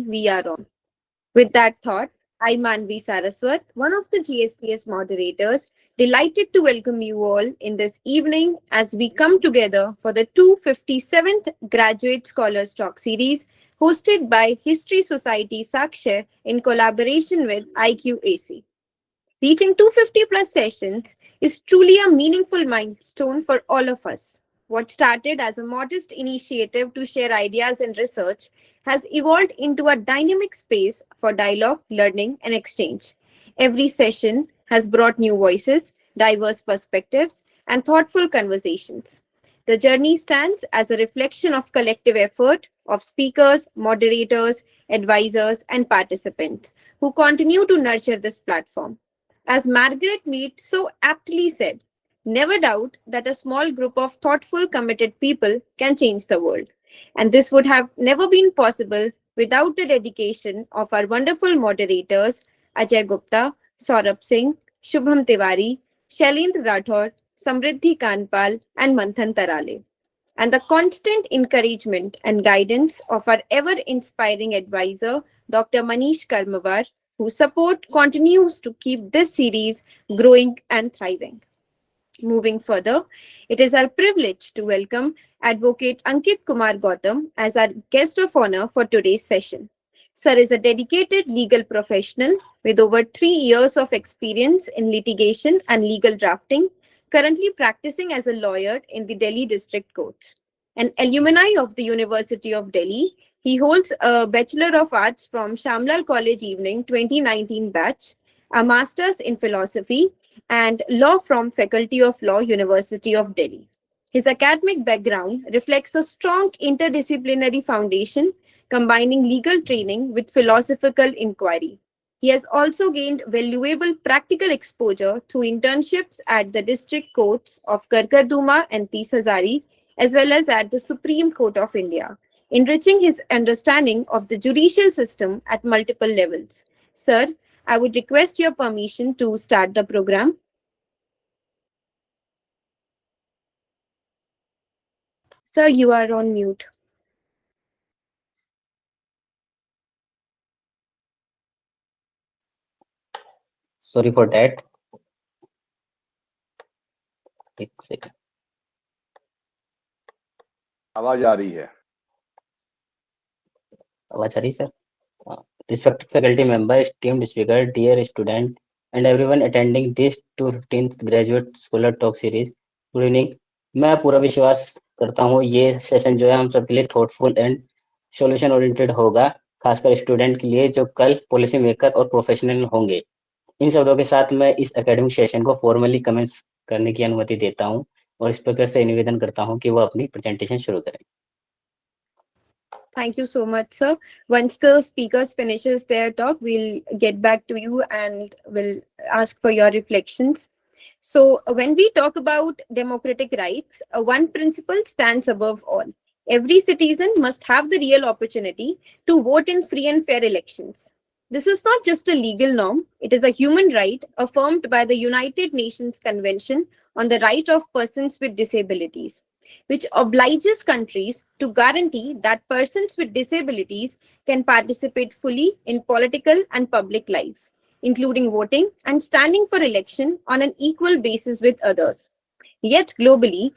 we are on. With that thought, I'm Manvi Saraswat, one of the GSTS moderators, delighted to welcome you all in this evening as we come together for the 257th Graduate Scholars Talk Series hosted by History Society Sakshar in collaboration with IQAC. Reaching 250 plus sessions is truly a meaningful milestone for all of us. What started as a modest initiative to share ideas and research has evolved into a dynamic space for dialogue, learning, and exchange. Every session has brought new voices, diverse perspectives, and thoughtful conversations. The journey stands as a reflection of collective effort of speakers, moderators, advisors, and participants who continue to nurture this platform. As Margaret Mead so aptly said, never doubt that a small group of thoughtful, committed people can change the world. And this would have never been possible without the dedication of our wonderful moderators, Ajay Gupta, Saurabh Singh, Shubham Tiwari, Shailendra Rathore, Samriddhi Kanpal, and Manthan Tarale, and the constant encouragement and guidance of our ever inspiring advisor, Dr. Manish Karmawar, whose support continues to keep this series growing and thriving. Moving further, it is our privilege to welcome Advocate Ankit Kumar Gautam as our guest of honor for today's session. Sir is a dedicated legal professional with over 3 years of experience in litigation and legal drafting, currently practicing as a lawyer in the Delhi District Courts. An alumni of the University of Delhi, he holds a Bachelor of Arts from Shamlal College Evening 2019 batch, a Master's in Philosophy, and law from Faculty of Law, University of Delhi. His academic background reflects a strong interdisciplinary foundation combining legal training with philosophical inquiry. He has also gained valuable practical exposure through internships at the district courts of Karkarduma and Tisazari, as well as at the Supreme Court of India, enriching his understanding of the judicial system at multiple levels. Sir, I would request your permission to start the program. Sir, you are on mute. Sorry for that. एक second. आवाज आ रही है. आवाज आ रही sir? Respected faculty member, esteemed speaker, dear student, and everyone attending this 215th Graduate Scholar Talk Series. Good evening. मैं पूरा विश्वास करता हूँ ये सेशन जो है हम सबके लिए थॉटफुल एंड सॉल्यूशन ओरिएंटेड होगा, खासकर स्टूडेंट के लिए जो कल पॉलिसी मेकर और प्रोफेशनल होंगे. इन शब्दों के साथ मैं इस एकेडमिक सेशन को फॉर्मली कमेंस करने की अनुमति देता हूँ और स्पीकर से निवेदन करता हूँ कि वो अपनी प्रेजेंटेशन शुरू करें. Thank you so much, sir. Once the speakers finishes their talk, we'll get back to you and we'll ask for your reflections. So when we talk about democratic rights, one principle stands above all. Every citizen must have the real opportunity to vote in free and fair elections. This is not just a legal norm, it is a human right affirmed by the United Nations Convention on the Right of Persons with Disabilities, which obliges countries to guarantee that persons with disabilities can participate fully in political and public life, including voting and standing for election on an equal basis with others. Yet globally,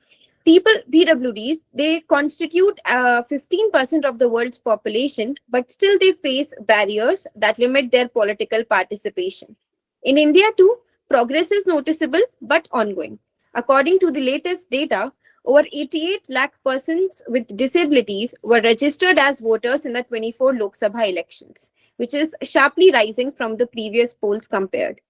PWDs, they constitute 15% of the world's population, but still they face barriers that limit their political participation. In India too, progress is noticeable but ongoing. According to the latest data, over 88 lakh persons with disabilities were registered as voters in the 24 Lok Sabha elections, which is sharply rising from the previous polls compared.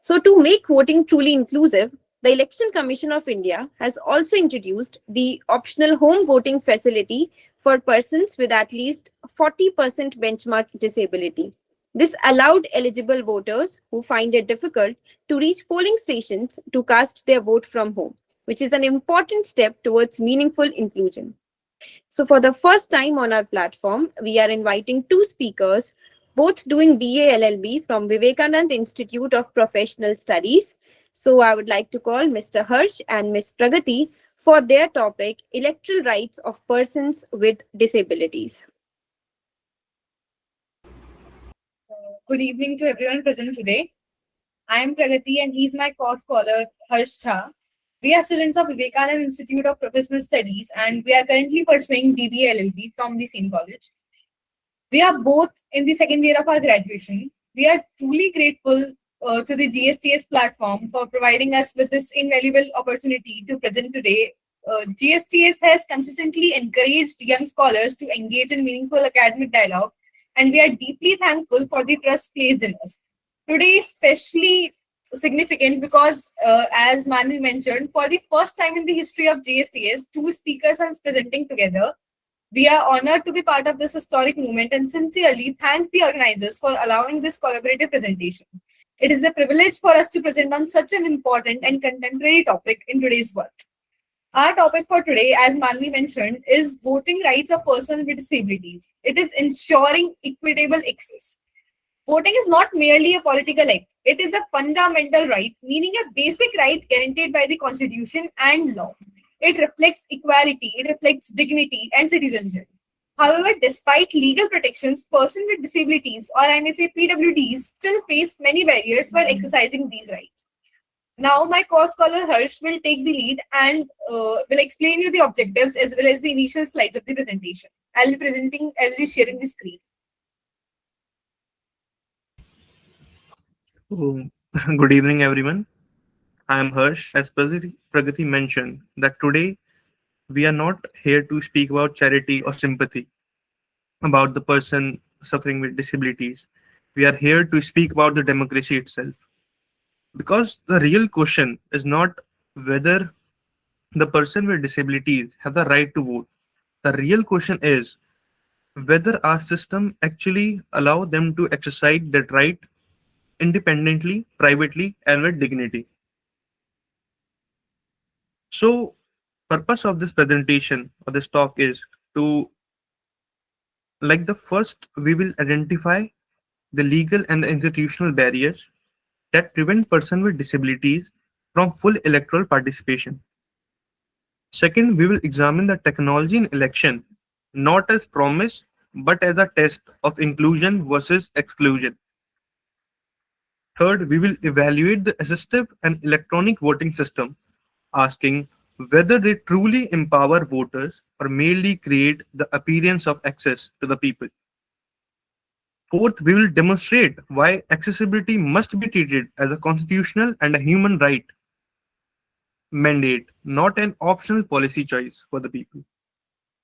So to make voting truly inclusive, the Election Commission of India has also introduced the optional home voting facility for persons with at least 40% benchmark disability. This allowed eligible voters who find it difficult to reach polling stations to cast their vote from home, which is an important step towards meaningful inclusion. So for the first time on our platform, we are inviting two speakers, both doing BA LLB from Vivekananda Institute of Professional Studies. So I would like to call Mr. Harsh and Ms. Pragati for their topic, Electoral Rights of Persons with Disabilities. Good evening to everyone present today. I am Pragati and he's my co-scholar Harsh Jha. We are students of Vivekananda Institute of Professional Studies and we are currently pursuing BBA LLB from the same college. We are both in the second year of our graduation. We are truly grateful to the GSTS platform for providing us with this invaluable opportunity to present today. GSTS has consistently encouraged young scholars to engage in meaningful academic dialogue, and we are deeply thankful for the trust placed in us. Today is especially significant because, as Manu mentioned, for the first time in the history of GSTS, two speakers are presenting together. We are honored to be part of this historic movement and sincerely thank the organizers for allowing this collaborative presentation. It is a privilege for us to present on such an important and contemporary topic in today's world. Our topic for today, as Manvi mentioned, is voting rights of persons with disabilities. It is ensuring equitable access. Voting is not merely a political act, it is a fundamental right, meaning a basic right guaranteed by the Constitution and law. It reflects equality, it reflects dignity and citizenship. However, despite legal protections, persons with disabilities, or I may say PWDs, still face many barriers while exercising these rights. Now, my co-scholar Harsh will take the lead and will explain you the objectives as well as the initial slides of the presentation. I'll be sharing the screen. Oh, good evening, everyone. I am Harsh. As Pragati mentioned, that today we are not here to speak about charity or sympathy about the person suffering with disabilities. We are here to speak about the democracy itself. Because the real question is not whether the person with disabilities have the right to vote. The real question is whether our system actually allow them to exercise that right independently, privately, and with dignity. So, purpose of this presentation or this talk is to, like the first, we will identify the legal and the institutional barriers that prevent person with disabilities from full electoral participation. Second, we will examine the technology in election not as promise but as a test of inclusion versus exclusion. Third, we will evaluate the assistive and electronic voting system, asking whether they truly empower voters or merely create the appearance of access to the people. Fourth, we will demonstrate why accessibility must be treated as a constitutional and a human right mandate, not an optional policy choice for the people.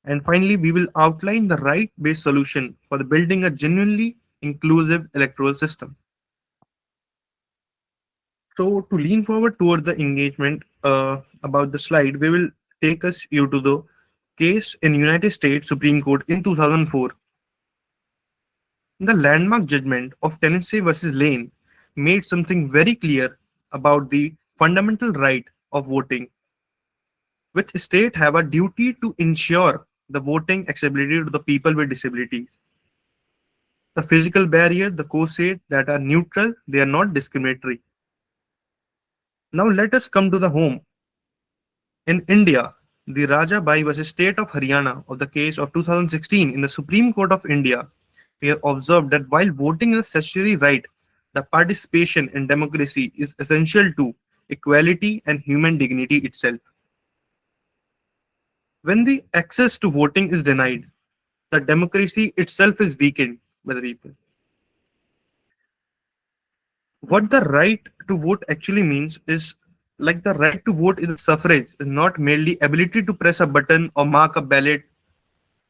And finally, we will outline the right based solution for the building a genuinely inclusive electoral system. So, to lean forward toward the engagement about the slide, we will take us you to the case in United States Supreme Court in 2004. The landmark judgment of Tennessee versus Lane made something very clear about the fundamental right of voting, which states have a duty to ensure the voting accessibility to the people with disabilities. The physical barrier, the court said that are neutral, they are not discriminatory. Now let us come to the home. In India, the Raja Bai versus State of Haryana of the case of 2016 in the Supreme Court of India, we have observed that while voting is a statutory right, the participation in democracy is essential to equality and human dignity itself. When the access to voting is denied, the democracy itself is weakened by the people. What the right to vote actually means is like the right to vote is a suffrage, is not merely ability to press a button or mark a ballot.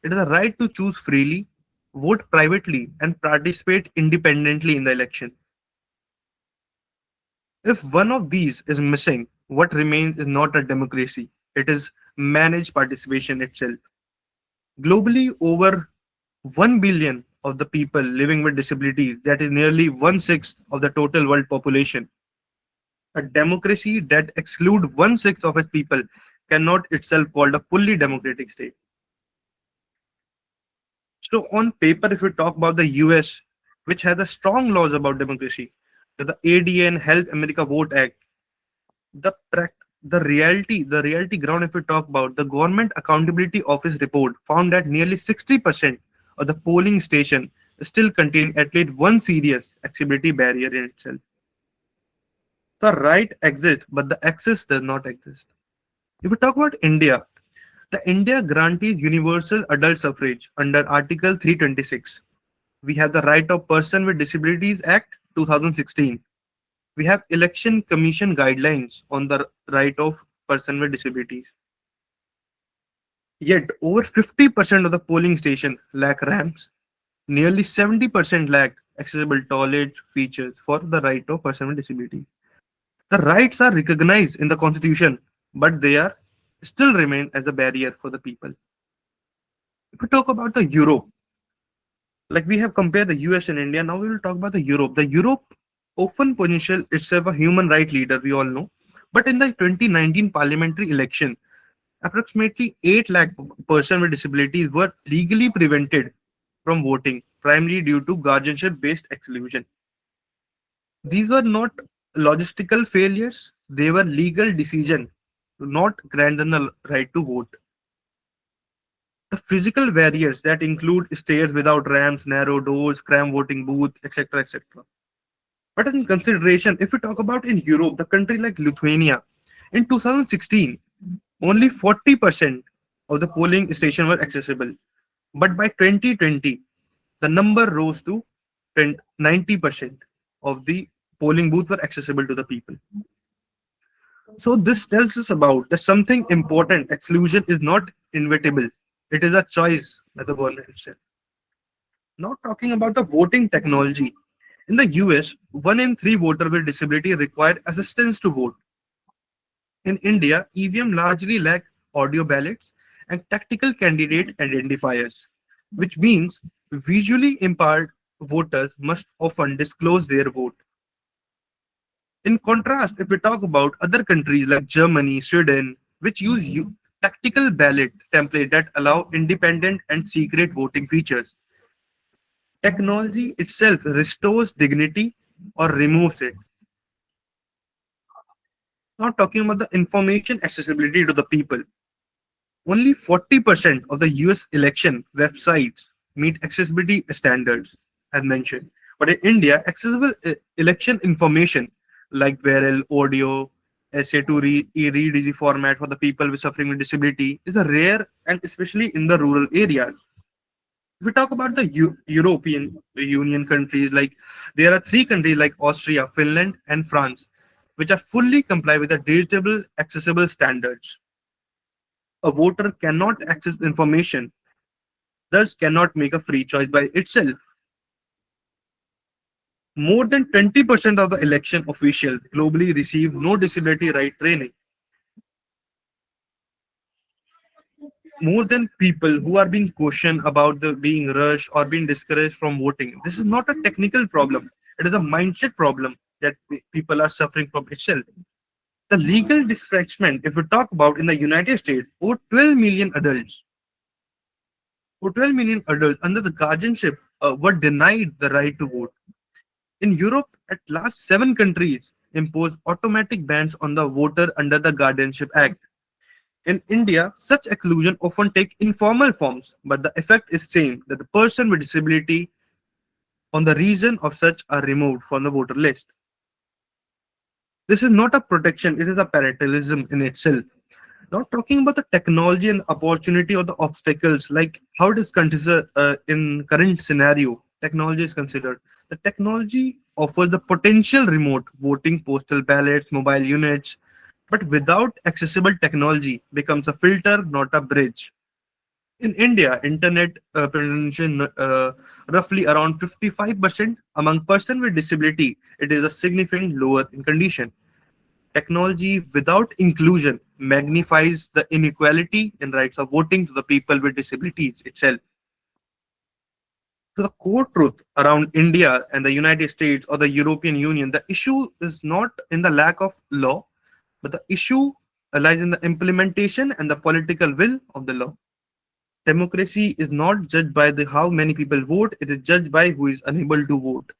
It is a right to choose freely, vote privately, and participate independently in the election. If one of these is missing, what remains is not a democracy, it is managed participation itself. Globally, over 1 billion of the people living with disabilities, that is nearly one sixth of the total world population. A democracy that excludes one sixth of its people cannot itself called a fully democratic state. So, on paper, if we talk about the US, which has a strong laws about democracy, the ADA and Help America Vote Act, the the reality ground, if we talk about the Government Accountability Office report, found that nearly 60% of the polling station still contain at least one serious accessibility barrier in itself. The right exists, but the access does not exist. If we talk about India, the India grantees universal adult suffrage under Article 326. We have the Right of Person with Disabilities Act 2016. We have Election Commission guidelines on the right of person with disabilities. Yet, over 50% of the polling station lack ramps. Nearly 70% lack accessible toilet features for the right of person with disabilities. The rights are recognized in the constitution, but they are still remain as a barrier for the people. If we talk about the Europe, like we have compared the US and India, now we will talk about the Europe. The Europe often positions itself a human right leader, we all know. But in the 2019 parliamentary election, approximately 8 lakh persons with disabilities were legally prevented from voting, primarily due to guardianship based exclusion. These were not logistical failures, they were legal decisions to not grant them the right to vote. The physical barriers that include stairs without ramps, narrow doors, cramped voting booth, etc., etc. But in consideration, if we talk about in Europe, the country like Lithuania, in 2016, only 40% of the polling stations were accessible. But by 2020, the number rose to 90% of the polling booths were accessible to the people. So this tells us about that something important. Exclusion is not inevitable. It is a choice by the government itself. Now talking about the voting technology. In the US, 1 in 3 voters with disability require assistance to vote. In India, EVM largely lack audio ballots and tactical candidate identifiers, which means visually impaired voters must often disclose their vote. In contrast, if we talk about other countries like Germany, Sweden, which use tactical ballot template that allow independent and secret voting features, technology itself restores dignity or removes it. Now talking about the information accessibility to the people. Only 40% of the US election websites meet accessibility standards, as mentioned. But in India, accessible election information like barrel, audio, SA2 read easy format for the people with suffering with disability is a rare and especially in the rural areas. If we talk about the European Union countries, like there are 3 countries like Austria, Finland, and France, which are fully comply with the digital accessible standards. A voter cannot access information, thus cannot make a free choice by itself. More than 20% of the election officials globally receive no disability right training. More than people who are being questioned about the being rushed or being discouraged from voting. This is not a technical problem. It is a mindset problem that people are suffering from itself. The legal disfranchisement, if we talk about in the United States, over 12 million adults under the guardianship were denied the right to vote. In Europe, at last 7 countries imposed automatic bans on the voter under the Guardianship Act. In India, such exclusion often take informal forms, but the effect is same that the person with disability on the reason of such are removed from the voter list. This is not a protection, it is a parallelism in itself. Now talking about the technology and opportunity or the obstacles, like how it is considered in current scenario, technology is considered. The technology offers the potential remote voting, postal ballots, mobile units, but without accessible technology becomes a filter, not a bridge. In India, internet penetration roughly around 55% among persons with disability. It is a significant lower in condition. Technology without inclusion magnifies the inequality in rights of voting to the people with disabilities itself. So the core truth around India and the United States or the European Union, the issue is not in the lack of law, but the issue lies in the implementation and the political will of the law. Democracy is not judged by the how many people vote, it is judged by who is unable to vote.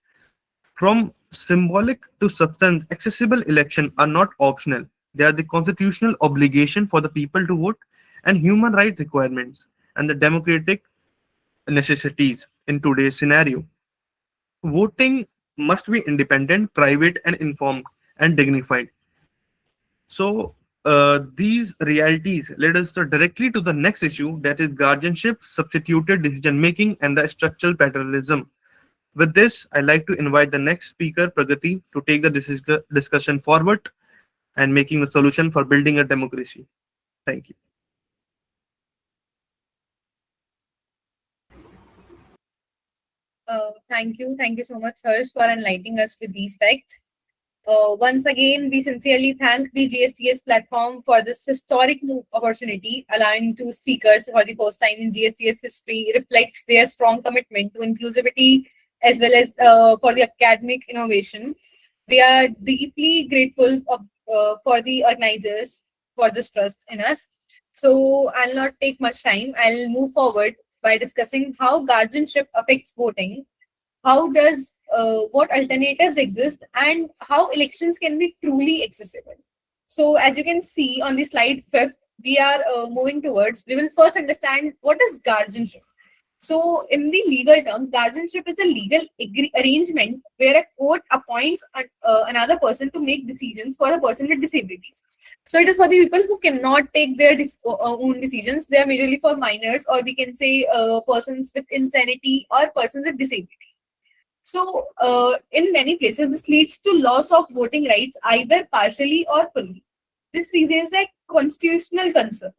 From symbolic to substance, accessible elections are not optional. They are the constitutional obligation for the people to vote and human right requirements and the democratic necessities in today's scenario. Voting must be independent, private, and informed and dignified. So, these realities led us directly to the next issue, that is guardianship, substituted decision making, and the structural paternalism. With this, I'd like to invite the next speaker, Pragati, to take the discussion forward and making the solution for building a democracy. Thank you. Thank you so much, Harsh, for enlightening us with these facts. Once again, we sincerely thank the GSTS platform for this historic opportunity, allowing two speakers for the first time in GSTS history reflects their strong commitment to inclusivity as well as for the academic innovation. We are deeply grateful for the organizers for this trust in us. So I'll not take much time. I'll move forward by discussing how guardianship affects voting, how does what alternatives exist, and how elections can be truly accessible. So as you can see on the slide fifth, we are moving towards, we will first understand what is guardianship. So in the legal terms, guardianship is a legal arrangement where a court appoints another person to make decisions for a person with disabilities. So it is for the people who cannot take their own decisions. They are majorly for minors, or we can say persons with insanity or persons with disability. So, in many places, this leads to loss of voting rights either partially or fully. This raises a constitutional concern.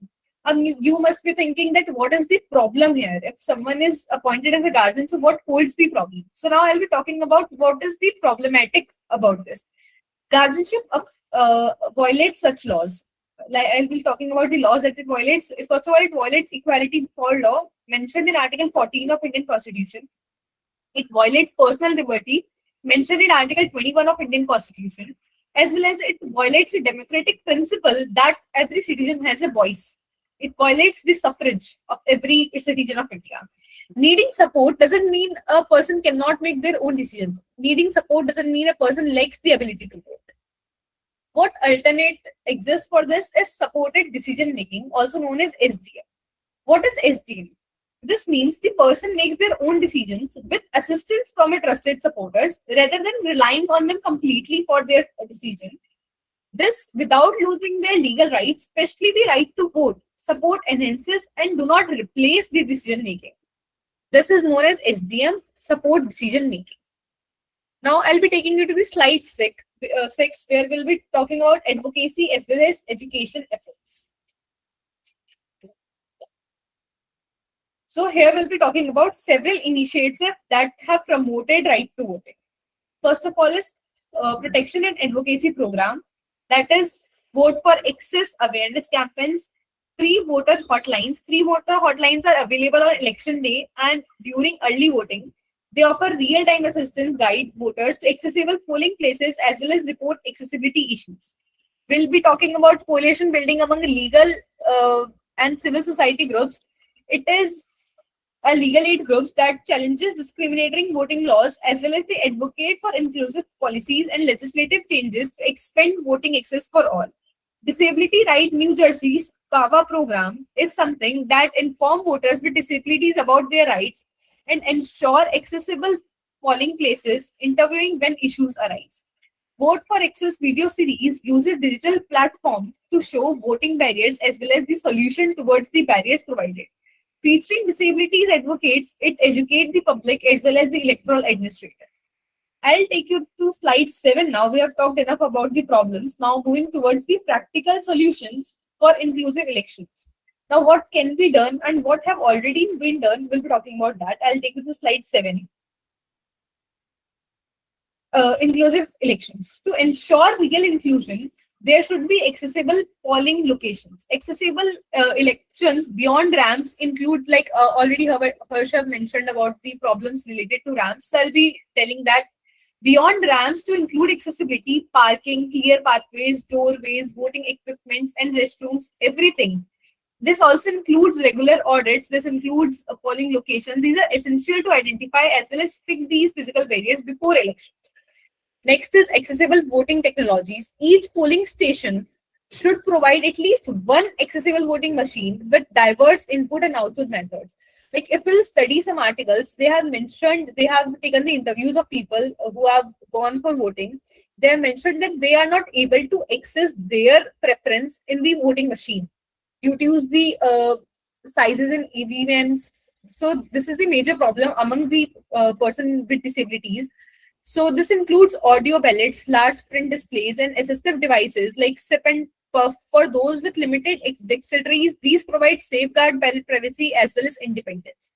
You must be thinking that what is the problem here? If someone is appointed as a guardian, so what holds the problem? So now I'll be talking about what is the problematic about this. Guardianship violates such laws. Like I'll be talking about the laws that it violates. First of all, it violates equality before law mentioned in Article 14 of Indian Constitution. It violates personal liberty mentioned in Article 21 of Indian Constitution, as well as it violates the democratic principle that every citizen has a voice. It violates the suffrage of every citizen of India. Needing support doesn't mean a person cannot make their own decisions. Needing support doesn't mean a person lacks the ability to vote. What alternate exists for this is supported decision making, also known as SDM. What is SDM? This means the person makes their own decisions with assistance from a trusted supporters rather than relying on them completely for their decision. This without losing their legal rights, especially the right to vote. Support enhances and do not replace the decision making. This is known as SDM, support decision making. Now I'll be taking you to the slide 6, where we'll be talking about advocacy as well as education efforts. So here we'll be talking about several initiatives that have promoted right to voting. First of all is protection and advocacy program, that is vote for access awareness campaigns, free voter hotlines. Free voter hotlines are available on election day and during early voting. They offer real-time assistance, guide voters to accessible polling places as well as report accessibility issues. We'll be talking about coalition building among legal and civil society groups. It is a legal aid groups that challenges discriminating voting laws as well as they advocate for inclusive policies and legislative changes to expand voting access for all. Disability Right New Jersey's KAVA program is something that inform voters with disabilities about their rights and ensure accessible polling places, interviewing when issues arise. Vote for Access video series uses digital platform to show voting barriers as well as the solution towards the barriers provided. Featuring disabilities advocates, it educates the public as well as the electoral administrator. I'll take you to slide 7 now. We have talked enough about the problems. Now moving towards the practical solutions for inclusive elections. Now what can be done and what have already been done, we'll be talking about that. I'll take you to slide 7. Inclusive elections. To ensure real inclusion, there should be accessible polling locations. Accessible elections beyond ramps include, like already Harsha mentioned about the problems related to ramps. So I'll be telling that beyond ramps to include accessibility, parking, clear pathways, doorways, voting equipments, and restrooms, everything. This also includes regular audits. This includes a polling location. These are essential to identify as well as fix these physical barriers before elections. Next is accessible voting technologies. Each polling station should provide at least one accessible voting machine with diverse input and output methods. Like if we'll study some articles, they have mentioned, they have taken the interviews of people who have gone for voting. They have mentioned that they are not able to access their preference in the voting machine due to the sizes in EVMs. So this is the major problem among the person with disabilities. So this includes audio ballots, large print displays, and assistive devices like SIP and PUF. For those with limited dexteries, these provide safeguard ballot privacy as well as independence.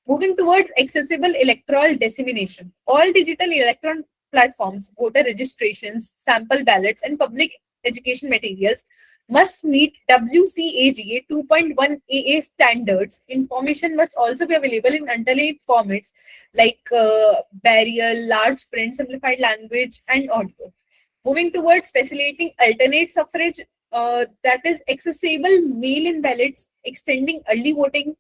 Moving towards accessible electoral dissemination, all digital electron platforms, voter registrations, sample ballots, and public education materials must meet WCAGA 2.1 AA standards. Information must also be available in underlaid formats like Barrier, large print, simplified language, and audio. Moving towards facilitating alternate suffrage, that is accessible mail-in ballots, extending early voting,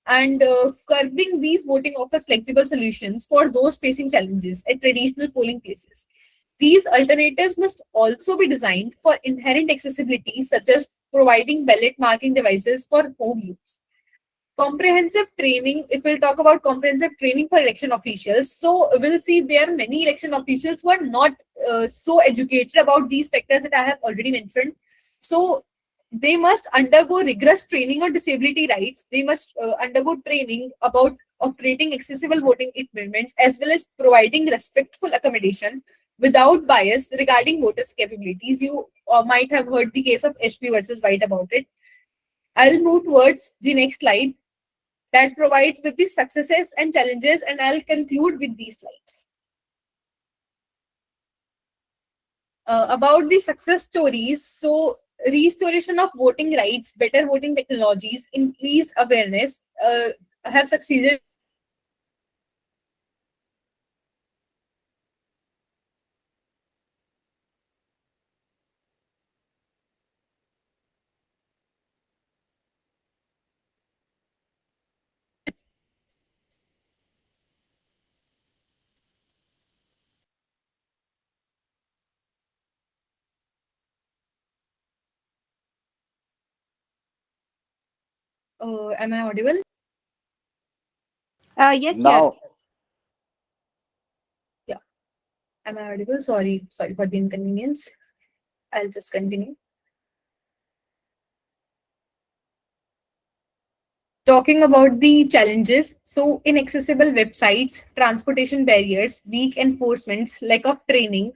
and curbing these voting offer flexible solutions for those facing challenges at traditional polling places. These alternatives must also be designed for inherent accessibility, such as providing ballot marking devices for home use. Comprehensive training, if we'll talk about comprehensive training for election officials, so we'll see there are many election officials who are not so educated about these factors that I have already mentioned. So they must undergo rigorous training on disability rights. They must undergo training about operating accessible voting equipments as well as providing respectful accommodation without bias regarding voters' capabilities. You might have heard the case of HP versus White about it. I'll move towards the next slide that provides with the successes and challenges, and I'll conclude with these slides. About the success stories, so restoration of voting rights, better voting technologies, increased awareness have succeeded. Am I audible? Yes, yeah. Now, Yeah. Am I audible? Sorry for the inconvenience. I'll just continue. Talking about the challenges, so inaccessible websites, transportation barriers, weak enforcements, lack of training,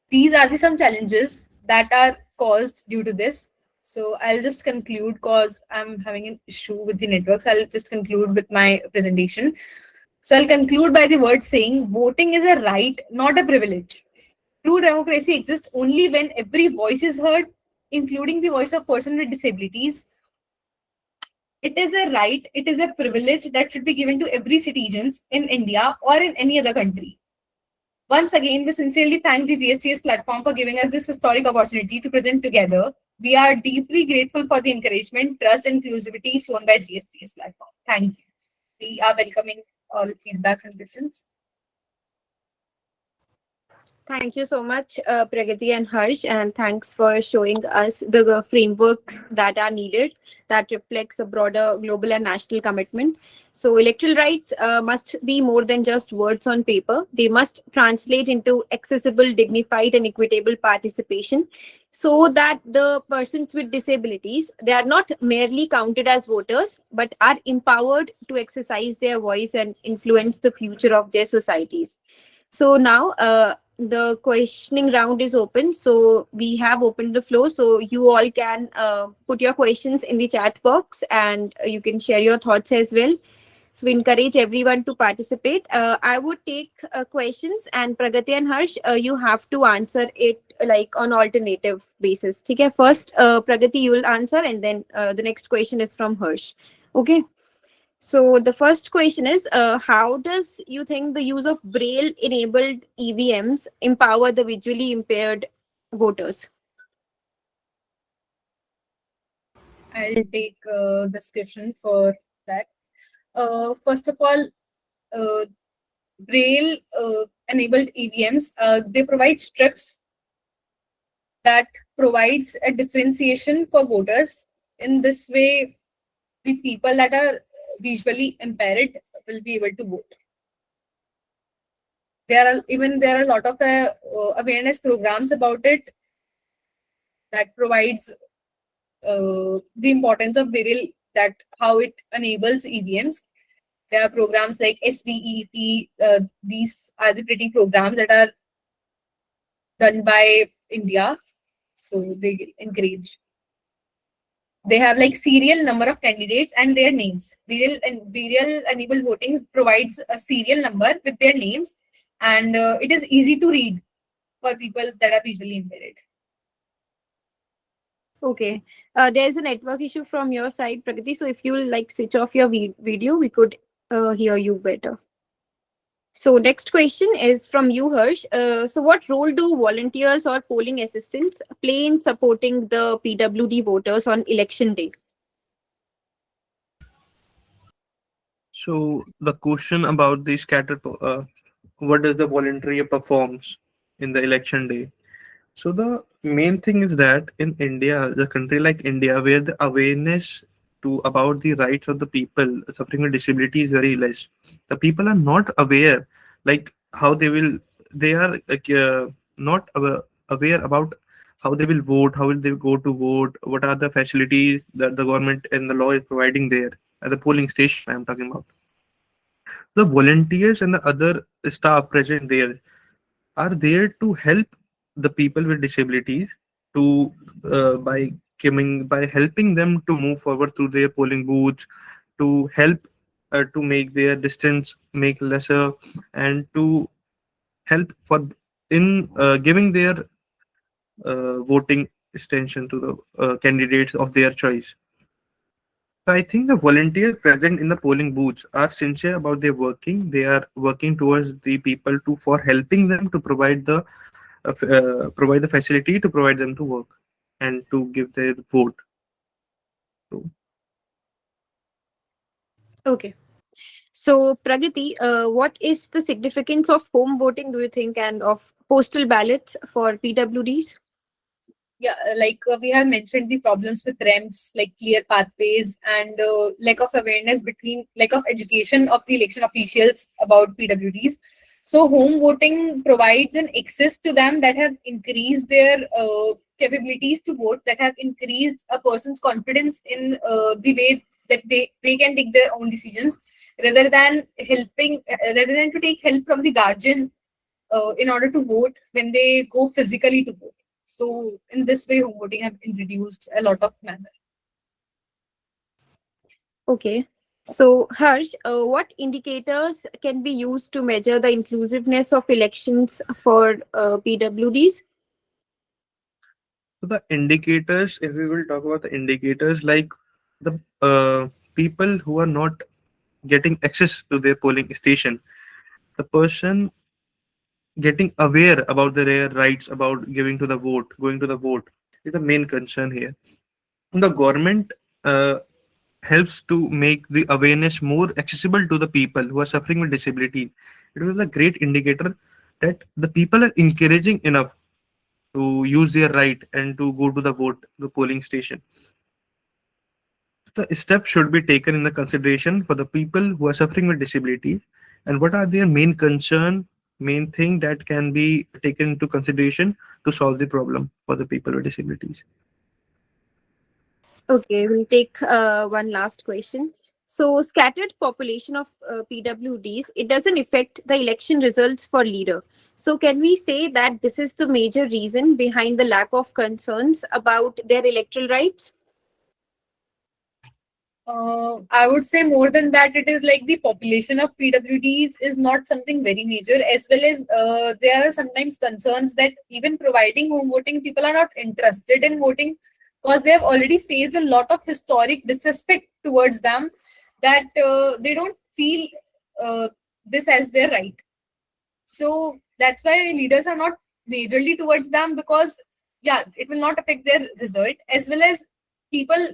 these are the some challenges that are caused due to this. So I'll just conclude because I'm having an issue with the networks. I'll just conclude with my presentation. So I'll conclude by the word saying voting is a right, not a privilege. True democracy exists only when every voice is heard, including the voice of person with disabilities. It is a right, it is a privilege that should be given to every citizens in India or in any other country. Once again, we sincerely thank the GSTS platform for giving us this historic opportunity to present together. We are deeply grateful for the encouragement, trust, and inclusivity shown by GSTS platform. Thank you. We are welcoming all feedbacks and questions. Thank you so much, Pragati and Harsh, and thanks for showing us the frameworks that are needed that reflects a broader global and national commitment. So, electoral rights must be more than just words on paper. They must translate into accessible, dignified, and equitable participation, so that the persons with disabilities they are not merely counted as voters, but are empowered to exercise their voice and influence the future of their societies. So now the questioning round is open. So we have opened the floor. So you all can put your questions in the chat box and you can share your thoughts as well. So we encourage everyone to participate. I would take questions and Pragati and Harsh, you have to answer it like on alternative basis. Okay, first Pragati you will answer and then the next question is from Harsh. Okay. So the first question is, how does you think the use of Braille-enabled EVMs empower the visually impaired voters? I'll take description for that. First of all, Braille enabled EVMs, they provide strips that provides a differentiation for voters. In this way, the people that are visually impaired will be able to vote. There are a lot of awareness programs about it that provides the importance of Biril, that how it enables EVMs. There are programs like SVEP. These are the pretty programs that are done by India. So they encourage. They have like serial number of candidates and their names. Burial enabled voting provides a serial number with their names, and it is easy to read for people that are visually impaired. Okay. There's a network issue from your side, Pragati. So if you will like switch off your video, we could hear you better. So next question is from you, Harsh. So what role do volunteers or polling assistants play in supporting the PWD voters on election day? So the question about the what does the volunteer performs in the election day? So the main thing is that in India, the country like India, where the awareness to about the rights of the people suffering with disability is very less. The people are not aware, like how they are not aware about how they will vote, how will they go to vote, what are the facilities that the government and the law is providing there at the polling station. I am talking about the volunteers and the other staff present there are there to help the people with disabilities to by helping them to move forward through their polling booths, to help to make their distance make lesser, and to help for in giving their voting extension to the candidates of their choice. So I think the volunteers present in the polling booths are sincere about their working. They are working towards the people to for helping them to provide the facility to provide them to work and to give their vote. So, Okay. So Pragati, what is the significance of home voting, do you think, and of postal ballots for PWDs? Yeah, we have mentioned the problems with REMs, like clear pathways and lack of awareness lack of education of the election officials about PWDs. So home voting provides an access to them that have increased their capabilities to vote, that have increased a person's confidence in the way that they can take their own decisions rather than rather than to take help from the guardian in order to vote when they go physically to vote. So in this way, home voting have introduced a lot of manner. Okay. So Harsh, what indicators can be used to measure the inclusiveness of elections for PWDs? so the indicators, if we will talk about the indicators, like the people who are not getting access to their polling station, the person getting aware about their rights about going to the vote is the main concern here. The government helps to make the awareness more accessible to the people who are suffering with disabilities. It was a great indicator that the people are encouraging enough to use their right and to go to the polling station. The steps should be taken in the consideration for the people who are suffering with disabilities, and what are their main thing that can be taken into consideration to solve the problem for the people with disabilities. Okay, we'll take one last question. So, scattered population of PWDs, it doesn't affect the election results for leader. So, can we say that this is the major reason behind the lack of concerns about their electoral rights? I would say more than that, it is like the population of PWDs is not something very major, as well as there are sometimes concerns that even providing home voting, people are not interested in voting because they have already faced a lot of historic disrespect towards them, that they don't feel uh, this as their right. So that's why leaders are not majorly towards them, because yeah, it will not affect their result, as well as people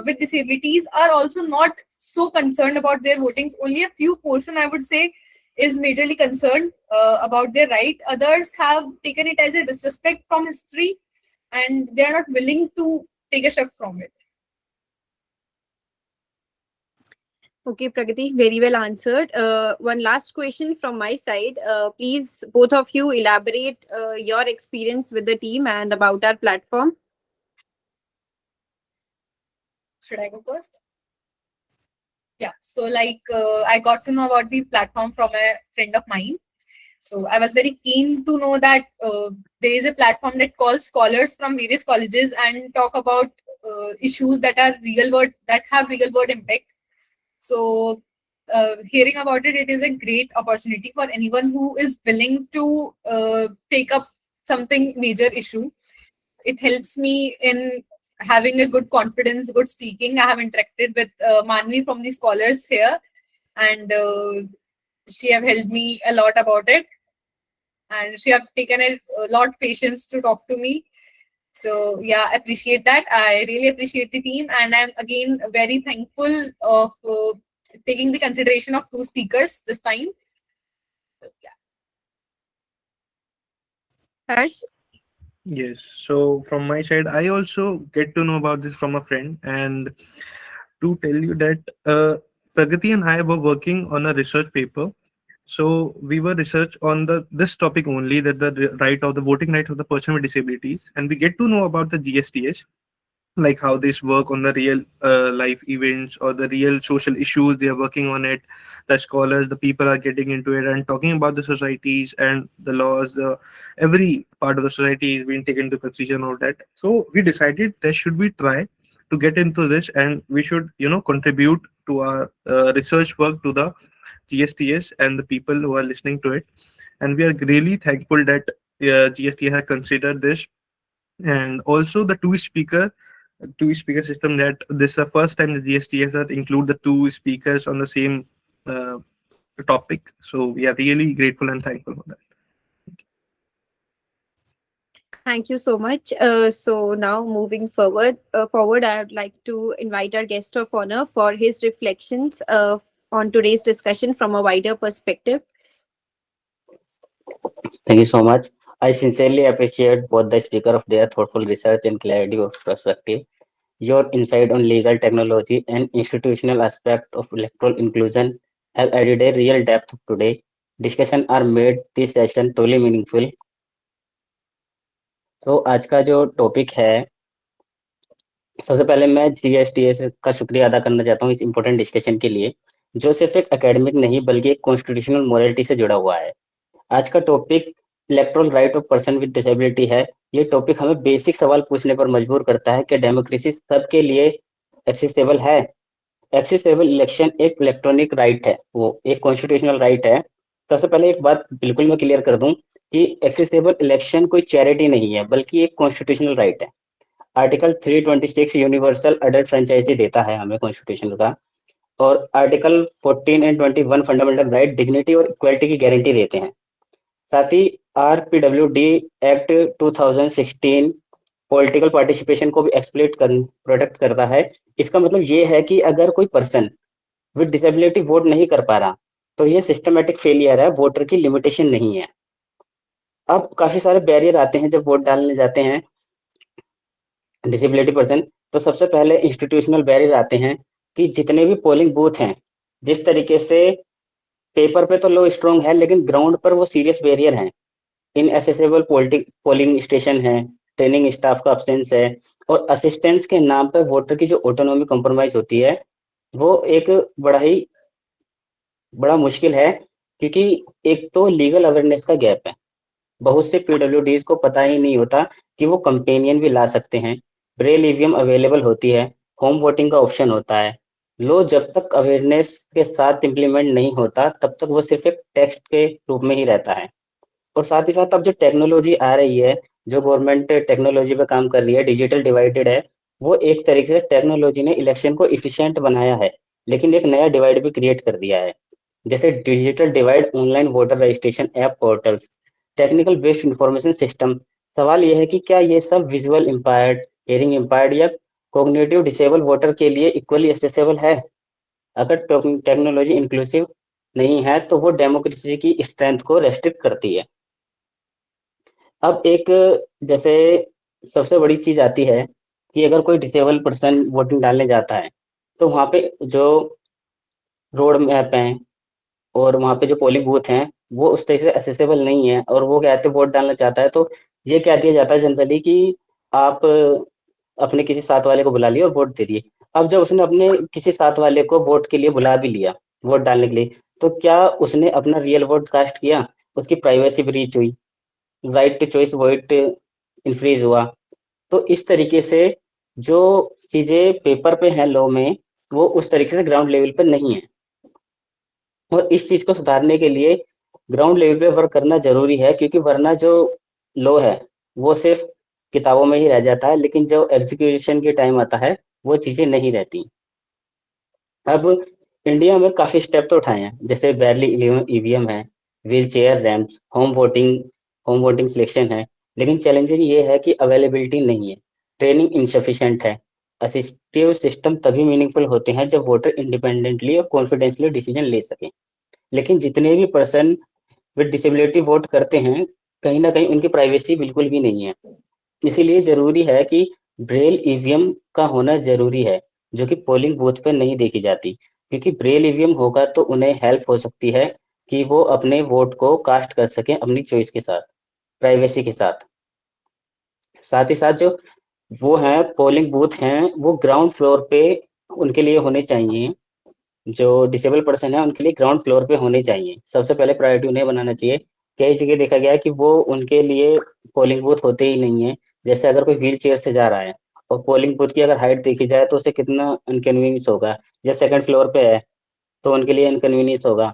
with disabilities are also not so concerned about their votings. Only a few portion, I would say, is majorly concerned about their right. Others have taken it as a disrespect from history, and they are not willing to take a shift from it. Okay, Pragati, very well answered. One last question from my side. Please, both of you, elaborate your experience with the team and about our platform. Should I go first? Yeah. So I got to know about the platform from a friend of mine. So I was very keen to know that there is a platform that calls scholars from various colleges and talk about issues that are real world that have real world impact. So hearing about it, it is a great opportunity for anyone who is willing to take up something major issue. It helps me in having a good confidence, good speaking. I have interacted with Manvi from the scholars here, and she have helped me a lot about it, and she have taken a lot patience to talk to me. So yeah, appreciate that. I really appreciate the team, and I'm again very thankful of taking the consideration of two speakers this time. Yeah. Harsh? Yes. So from my side, I also get to know about this from a friend, and to tell you that Pragati and I were working on a research paper. So we were research on the this topic only, that the right of the voting right of the person with disabilities, and we get to know about the GSTS, like how this work on the real life events or the real social issues they are working on it. The scholars, the people are getting into it and talking about the societies and the laws, the every part of the society is being taken into consideration, all that. So we decided that should we try to get into this, and we should contribute to our research work to the GSTS and the people who are listening to it. And we are really thankful that GSTS has considered this. And also the two speaker system, that this is the first time the GSTS has include the two speakers on the same uh, topic. So we are really grateful and thankful for that. Thank you so much. So now moving forward, I would like to invite our guest of honor for his reflections on today's discussion from a wider perspective. Thank you so much. I sincerely appreciate both the speaker of their thoughtful research and clarity of perspective. Your insight on legal technology and institutional aspect of electoral inclusion have added a real depth to today discussion are made this session truly meaningful. तो आज का जो topic है, सबसे पहले मैं जीएसटीएस का शुक्रिया अदा करना चाहता हूँ इस इम्पोर्टेंट डिस्कशन के लिए, जो सिर्फ एक एकेडमिक नहीं बल्कि एक कॉन्स्टिट्यूशनल मोरालिटी से जुड़ा हुआ है। आज का topic electoral right of person with disability है। ये टॉपिक हमें बेसिक सवाल पूछने पर मजबूर करता है कि डेमोक्रेसी सबके लिए एक्सेसिबल है। एक्सेसिबल इलेक्शन एक इलेक्ट्रॉनिक राइट है, वो एक कॉन्स्टिट्यूशनल राइट है। सबसे पहले एक बात बिल्कुल मैं क्लियर कर दूं कि एक्सेसिबल इलेक्शन कोई चैरिटी नहीं है बल्कि एक कॉन्स्टिट्यूशनल राइट है। आर्टिकल 326 यूनिवर्सल अडल्ट फ्रेंचाइजी देता है हमें कॉन्स्टिट्यूशन का, और article 14 and 21 fundamental right, dignity और इक्वालिटी की गारंटी देते हैं। साथ ही आरपीडब्ल्यूडी एक्ट 2016 पॉलिटिकल पार्टिसिपेशन को भी एक्सप्लेट कर प्रोटेक्ट करता है। इसका मतलब ये है कि अगर कोई पर्सन विद डिसेबिलिटी वोट नहीं कर पा रहा तो ये सिस्टमेटिक फेलियर है, वोटर की लिमिटेशन नहीं है। अब काफी सारे बैरियर आते हैं जब वोट डालने जाते हैं डिसेबिलिटी पर्सन। तो सबसे पहले इंस्टीट्यूशनल बैरियर आते हैं कि जितने भी पोलिंग बूथ हैं, जिस तरीके से पेपर पे तो लो स्ट्रॉन्ग है लेकिन ग्राउंड पर वो सीरियस बैरियर हैं। इनएसेसेबल पोलिंग स्टेशन है, ट्रेनिंग स्टाफ का अब्सेंस है, और असिस्टेंस के नाम पर वोटर की जो ऑटोनॉमी कॉम्प्रोमाइज होती है, वो एक बड़ा मुश्किल है। क्योंकि एक तो लीगल अवेयरनेस का गैप है, बहुत से पीडब्ल्यूडीज को पता ही नहीं होता कि वो कंपेनियन भी ला सकते हैं, ब्रेल ईवीएम अवेलेबल होती है, होम वोटिंग का ऑप्शन होता है। लो जब तक अवेयरनेस के साथ इम्प्लीमेंट नहीं होता तब तक वो सिर्फ एक टेक्स्ट के रूप में ही रहता है। और साथ ही साथ अब जो टेक्नोलॉजी आ रही है, जो गवर्नमेंट टेक्नोलॉजी पे काम कर रही है, डिजिटल डिवाइडेड है, वो एक तरीके से टेक्नोलॉजी ने इलेक्शन को इफिशिएंट बनाया है, लेकिन एक नया डिवाइड भी क्रिएट कर दिया है। जैसे digital divide, online voter registration app portals, technical based information system. सवाल यह है कि क्या ये सब विजुअल इम्पायर्ड, हियरिंग इम्पायर्ड या कॉग्निटिव डिसेबल वोटर के लिए इक्वली एक्सेसिबल है? अगर टेक्नोलॉजी इंक्लूसिव नहीं है तो वो डेमोक्रेसी की स्ट्रेंथ को रेस्ट्रिक्ट करती है। अब एक जैसे सबसे बड़ी चीज आती है कि अगर कोई डिसेबल पर्सन वोटिंग डालने जाता है तो वहाँ पे जो रोड मैप हैं और वहाँ पे जो पोलिंग बूथ हैं वो उस तरह से एसेसेबल नहीं है और वो क्या कहते हैं वोट डालना चाहता है तो ये क्या दिया जाता है जनरली कि आप अपने किसी साथ वाले को बुला लिया और वोट दे दिए। अब जब उसने अपने किसी साथ वाले को वोट के लिए बुला भी लिया वोट डालने के लिए, तो क्या उसने अपना रियल वोट कास्ट किया? उसकी प्राइवेसी ब्रीच हुई, राइट टू चॉइस वोट इन्फ्रीज हुआ। तो इस तरीके से जो चीजें पेपर पे हैं लॉ में, वो उस तरीके से ग्राउंड लेवल पर नहीं है। और इस चीज को सुधारने के लिए ग्राउंड लेवल पे वर्क करना जरूरी है, क्योंकि वरना जो लॉ है वो सिर्फ किताबों में ही रह जाता है, लेकिन जब एग्जीक्यूशन के टाइम आता है वो चीजें नहीं रहती। अब इंडिया में काफी स्टेप तो उठाए हैं, जैसे बैरली ईवीएम है, wheel chair ramps, home voting selection है। लेकिन चैलेंजिंग ये है कि अवेलेबिलिटी नहीं है, ट्रेनिंग इंसफिशिएंट है। असिस्टिव सिस्टम तभी मीनिंगफुल होते हैं जब वोटर इंडिपेंडेंटली और कॉन्फिडेंटली डिसीजन ले सकें। लेकिन जितने भी पर्सन विद डिसेबिलिटी वोट करते हैं, कहीं ना कहीं उनकी प्राइवेसी बिल्कुल भी नहीं है। इसीलिए जरूरी है कि ब्रेल ईवीएम का होना जरूरी है, जो कि पोलिंग बूथ पर नहीं देखी जाती। क्योंकि ब्रेल ईवीएम होगा तो उन्हें हेल्प हो सकती है कि वो अपने वोट को कास्ट कर सकें अपनी चॉइस के साथ, प्राइवेसी के साथ। साथ ही साथ जो वो हैं पोलिंग बूथ हैं वो ग्राउंड फ्लोर पे उनके लिए होने चाहिए। जो डिसेबल पर्सन है उनके लिए ग्राउंड फ्लोर पे होने चाहिए, सबसे पहले प्रायोरिटी उन्हें बनाना चाहिए। कई जगह देखा गया है कि वो उनके लिए पोलिंग बूथ होते ही नहीं है। जैसे अगर कोई व्हील चेयर से जा रहा है और पोलिंग बूथ की अगर हाइट देखी जाए तो उसे कितना इनकन्वीनियंस होगा, या सेकंड फ्लोर पे है तो उनके लिए इनकन्वीनियंस होगा।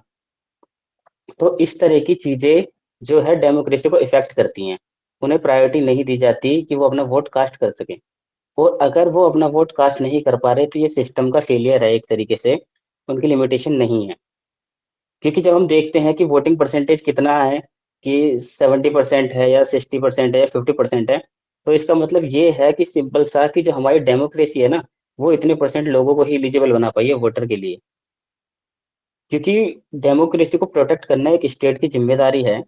तो इस तरह की चीजें जो है डेमोक्रेसी को इफेक्ट करती हैं। उन्हें प्रायोरिटी नहीं दी जाती कि वो अपना वोट कास्ट कर सके। और अगर वो अपना वोट कास्ट नहीं कर पा रहे तो ये सिस्टम का फेलियर है एक तरीके से, उनकी लिमिटेशन नहीं है। क्योंकि जब हम देखते हैं कि वोटिंग परसेंटेज कितना है, कि 70% है या 60% है या 50% है, तो इसका मतलब ये है कि सिंपल सा कि जो हमारी डेमोक्रेसी है ना, वो इतने परसेंट लोगों को ही एलिजिबल बना पाई है वोटर के लिए। क्योंकि डेमोक्रेसी को प्रोटेक्ट करना एक स्टेट की जिम्मेदारी है,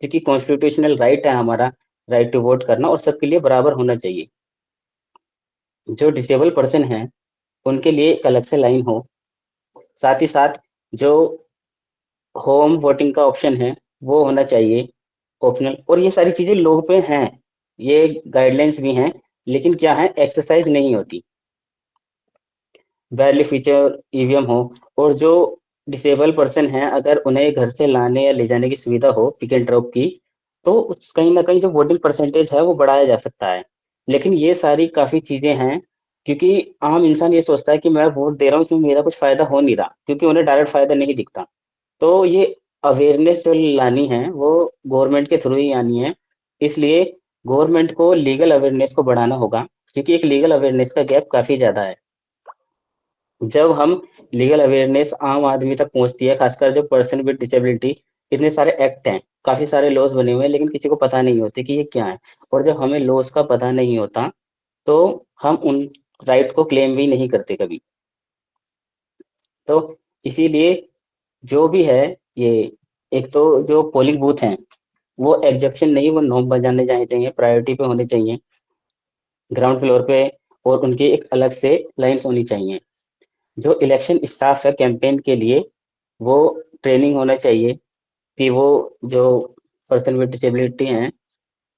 क्योंकि कॉन्स्टिट्यूशनल राइट है हमारा, राइट टू वोट करना, और सबके लिए बराबर होना चाहिए। जो डिसेबल पर्सन है उनके लिए एक अलग से लाइन हो। साथ ही साथ जो होम वोटिंग का ऑप्शन है वो होना चाहिए ऑप्शनल। और ये सारी चीजें लोग पे हैं, ये गाइडलाइंस भी हैं, लेकिन क्या है एक्सरसाइज नहीं होती। बैरली फीचर ईवीएम हो, और जो डिसेबल पर्सन हैं अगर उन्हें घर से लाने या ले जाने की सुविधा हो पिक एंड ड्रॉप की, तो कहीं ना कहीं जो वोटिंग परसेंटेज है वो बढ़ाया जा सकता है। लेकिन ये सारी काफी चीजें हैं, क्योंकि आम इंसान ये सोचता है कि मैं वोट दे रहा हूँ इसमें मेरा कुछ फायदा हो नहीं रहा, क्योंकि उन्हें डायरेक्ट फायदा नहीं दिखता। तो ये अवेयरनेस जो लानी है वो गवर्नमेंट के थ्रू ही आनी है। इसलिए गवर्नमेंट को लीगल अवेयरनेस को बढ़ाना होगा, क्योंकि एक लीगल अवेयरनेस का गैप काफी ज्यादा है। जब हम लीगल अवेयरनेस आम आदमी तक पहुंचती है, खासकर जो पर्सन विद डिसेबिलिटी, इतने सारे एक्ट हैं, काफी सारे लॉज बने हुए हैं, लेकिन किसी को पता नहीं होते कि ये क्या है। और जब हमें लॉज का पता नहीं होता तो हम उन राइट को क्लेम भी नहीं करते कभी। तो इसीलिए जो भी है ये, एक तो जो पोलिंग बूथ हैं वो एग्जेप्शन नहीं, वो नॉर्म बजाने जाने चाहिए, प्रायोरिटी पे होने चाहिए ग्राउंड फ्लोर पे, और उनकी एक अलग से लाइन्स होनी चाहिए। जो इलेक्शन स्टाफ है कैंपेन के लिए, वो ट्रेनिंग होना चाहिए कि वो जो पर्सन विद डिसेबिलिटी हैं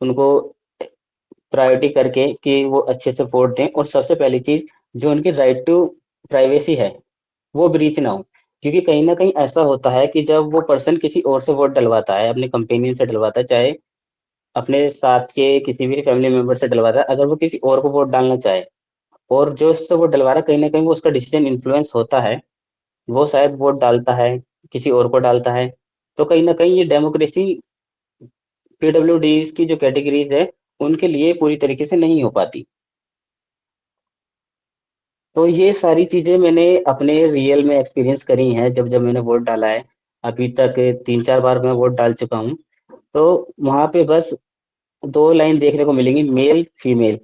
उनको प्रायोरिटी करके कि वो अच्छे से वोट दें। और सबसे पहली चीज, जो उनकी राइट टू प्राइवेसी है वो ब्रीच ना हो। क्योंकि कहीं ना कहीं ऐसा होता है कि जब वो पर्सन किसी और से वोट डलवाता है, अपने कंपेनियन से डलवाता है, चाहे अपने साथ के किसी भी फैमिली मेंबर से डलवाता है, अगर वो किसी और को वोट डालना चाहे और जो उससे वोट डलवा रहा है कहीं ना कहीं वो उसका डिसीजन इन्फ्लुएंस होता है, वो शायद वोट डालता है, किसी और को डालता है, तो कहीं ना कहीं ये डेमोक्रेसी पीडब्ल्यूडी की जो कैटेगरीज है उनके लिए पूरी तरीके से नहीं हो पाती। तो ये सारी चीजें मैंने अपने रियल में एक्सपीरियंस करी हैं, जब जब मैंने वोट डाला है। अभी तक 3-4 बार मैं वोट डाल चुका हूँ। तो वहां पे बस दो लाइन देखने को मिलेंगी, मेल फीमेल।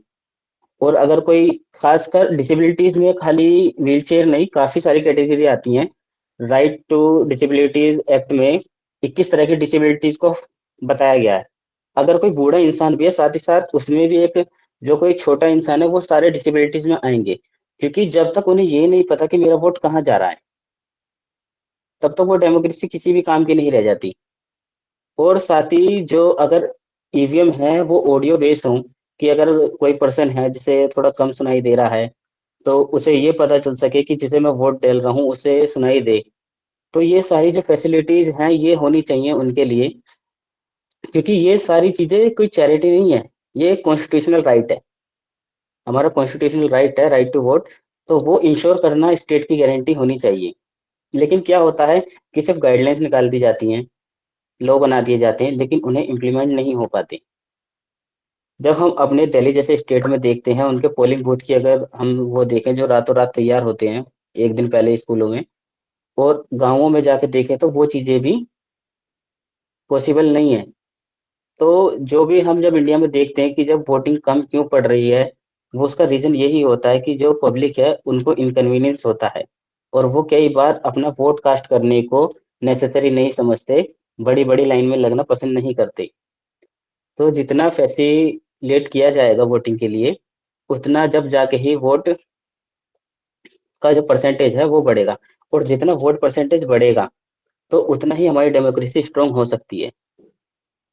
और अगर कोई, खासकर डिसेबिलिटीज में खाली व्हील चेयर नहीं, काफी सारी कैटेगरी आती हैं। राइट टू डिसेबिलिटीज एक्ट में 21 तरह की डिसेबिलिटीज को बताया गया है। अगर कोई बूढ़ा इंसान भी है साथ ही साथ उसमें भी एक, जो कोई छोटा इंसान है वो सारे डिसेबिलिटीज में आएंगे। क्योंकि जब तक उन्हें ये नहीं पता कि मेरा वोट कहाँ जा रहा है, तब तो वो डेमोक्रेसी किसी भी काम की नहीं रह जाती। और साथ ही जो अगर ईवीएम है वो ऑडियो बेस्ड हो, कि अगर कोई पर्सन है जिसे थोड़ा कम सुनाई दे रहा है, तो उसे ये पता चल सके कि जिसे मैं वोट डाल रहा हूँ उसे सुनाई दे। तो ये सारी जो फैसिलिटीज हैं ये होनी चाहिए उनके लिए, क्योंकि ये सारी चीजें कोई चैरिटी नहीं है, ये कॉन्स्टिट्यूशनल राइट है, हमारा कॉन्स्टिट्यूशनल राइट है, राइट टू वोट। तो वो इंश्योर करना स्टेट की गारंटी होनी चाहिए। लेकिन क्या होता है कि सिर्फ गाइडलाइंस निकाल दी जाती हैं, लॉ बना दिए जाते हैं, लेकिन उन्हें इम्प्लीमेंट नहीं हो पाते। जब हम अपने दिल्ली जैसे स्टेट में देखते हैं उनके पोलिंग बूथ की, अगर हम वो देखें जो रातों रात तैयार होते हैं एक दिन पहले स्कूलों में, और गांवों में जाके देखें तो वो चीजें भी पॉसिबल नहीं है। तो जो भी हम जब इंडिया में देखते हैं कि जब वोटिंग कम क्यों पड़ रही है, वो उसका रीजन यही होता है कि जो पब्लिक है उनको इनकन्वीनियंस होता है, और वो कई बार अपना वोट कास्ट करने को नेसेसरी नहीं समझते, बड़ी बड़ी लाइन में लगना पसंद नहीं करते। तो जितना फैसिलेट किया जाएगा वोटिंग के लिए, उतना जब जाके ही वोट का जो परसेंटेज है वो बढ़ेगा, और जितना वोट परसेंटेज बढ़ेगा तो उतना ही हमारी डेमोक्रेसी स्ट्रांग हो सकती है।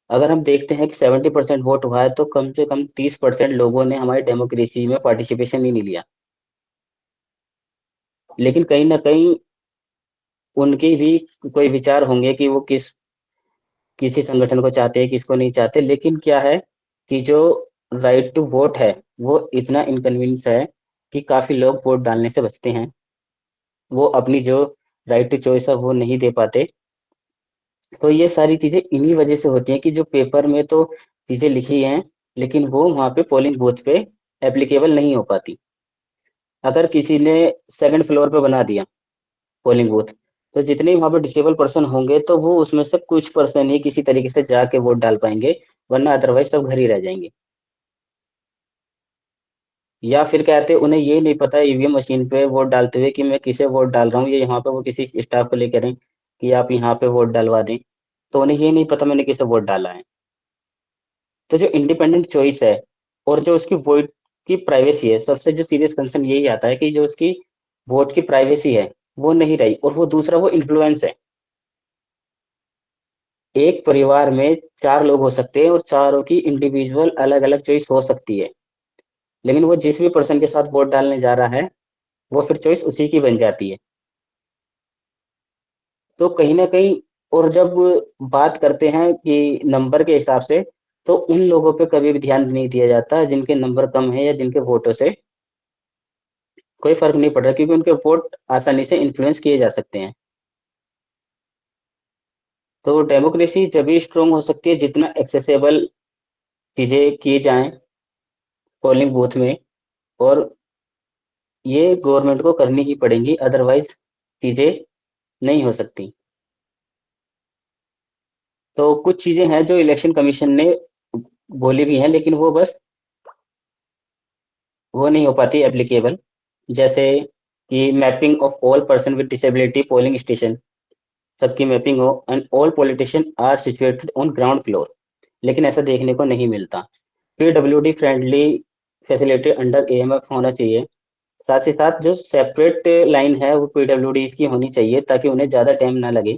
अगर हम देखते हैं कि 70% वोट हुआ है, तो कम से कम 30% लोगों ने हमारी डेमोक्रेसी में पार्टिसिपेशन ही नहीं लिया। लेकिन कहीं ना कहीं उनके भी कोई विचार होंगे कि वो किसी संगठन को चाहते हैं, किसको नहीं चाहते। लेकिन क्या है कि जो राइट टू वोट है वो इतना इनकन्वीनियंस है कि काफी लोग वोट डालने से बचते हैं, वो अपनी जो राइट टू चॉइस है वो नहीं दे पाते। तो ये सारी चीजें इन्हीं वजह से होती हैं कि जो पेपर में तो चीजें लिखी हैं, लेकिन वो वहाँ पे पोलिंग बूथ पे एप्लीकेबल नहीं हो पाती। अगर किसी ने सेकंड फ्लोर पे बना दिया पोलिंग बूथ, तो जितने वहाँ पे डिसेबल पर्सन होंगे तो वो उसमें से कुछ पर्सन ही किसी तरीके से जाके वोट डाल पाएंगे, वरना अदरवाइज सब घर ही रह जाएंगे। या फिर कहते उन्हें ये नहीं पता ईवीएम मशीन पे वोट डालते हुए कि मैं किसे वोट डाल रहा हूँ, या यहाँ पे वो किसी स्टाफ को लेकर हैं कि आप यहाँ पे वोट डालवा दें, तो उन्हें ये नहीं पता मैंने किसे वोट डाला है। तो जो इंडिपेंडेंट चॉइस है और जो उसकी वोट की प्राइवेसी है, सबसे जो सीरियस कंसर्न यही आता है कि जो उसकी वोट की प्राइवेसी है वो नहीं रही, और वो दूसरा वो इन्फ्लुएंस है। एक परिवार में 4 लोग हो सकते हैं और चारों की इंडिविजुअल अलग अलग चॉइस हो सकती है, लेकिन वो जिस भी पर्सन के साथ वोट डालने जा रहा है वो फिर चॉइस उसी की बन जाती है। तो कहीं ना कहीं, और जब बात करते हैं कि नंबर के हिसाब से, तो उन लोगों पे कभी भी ध्यान नहीं दिया जाता जिनके नंबर कम है या जिनके वोटों से कोई फर्क नहीं पड़ रहा, क्योंकि उनके वोट आसानी से इन्फ्लुएंस किए जा सकते हैं। तो डेमोक्रेसी जब स्ट्रोंग हो सकती है जितना एक्सेसिबल चीजें की जाएं पोलिंग बूथ में, और ये गवर्नमेंट को करनी ही पड़ेंगी, अदरवाइज चीजें नहीं हो सकती। तो कुछ चीजें हैं जो इलेक्शन कमीशन ने बोली भी हैं, लेकिन वो बस वो नहीं हो पाती एप्लीकेबल। जैसे कि mapping of all person with disability polling station, सबकी मैपिंग हो, and all politician are situated on ground floor, लेकिन ऐसा देखने को नहीं मिलता। PWD friendly facility under AMF होना चाहिए। साथ ही साथ जो सेपरेट लाइन है वो पीडब्ल्यूडी की होनी चाहिए ताकि उन्हें ज़्यादा टाइम ना लगे।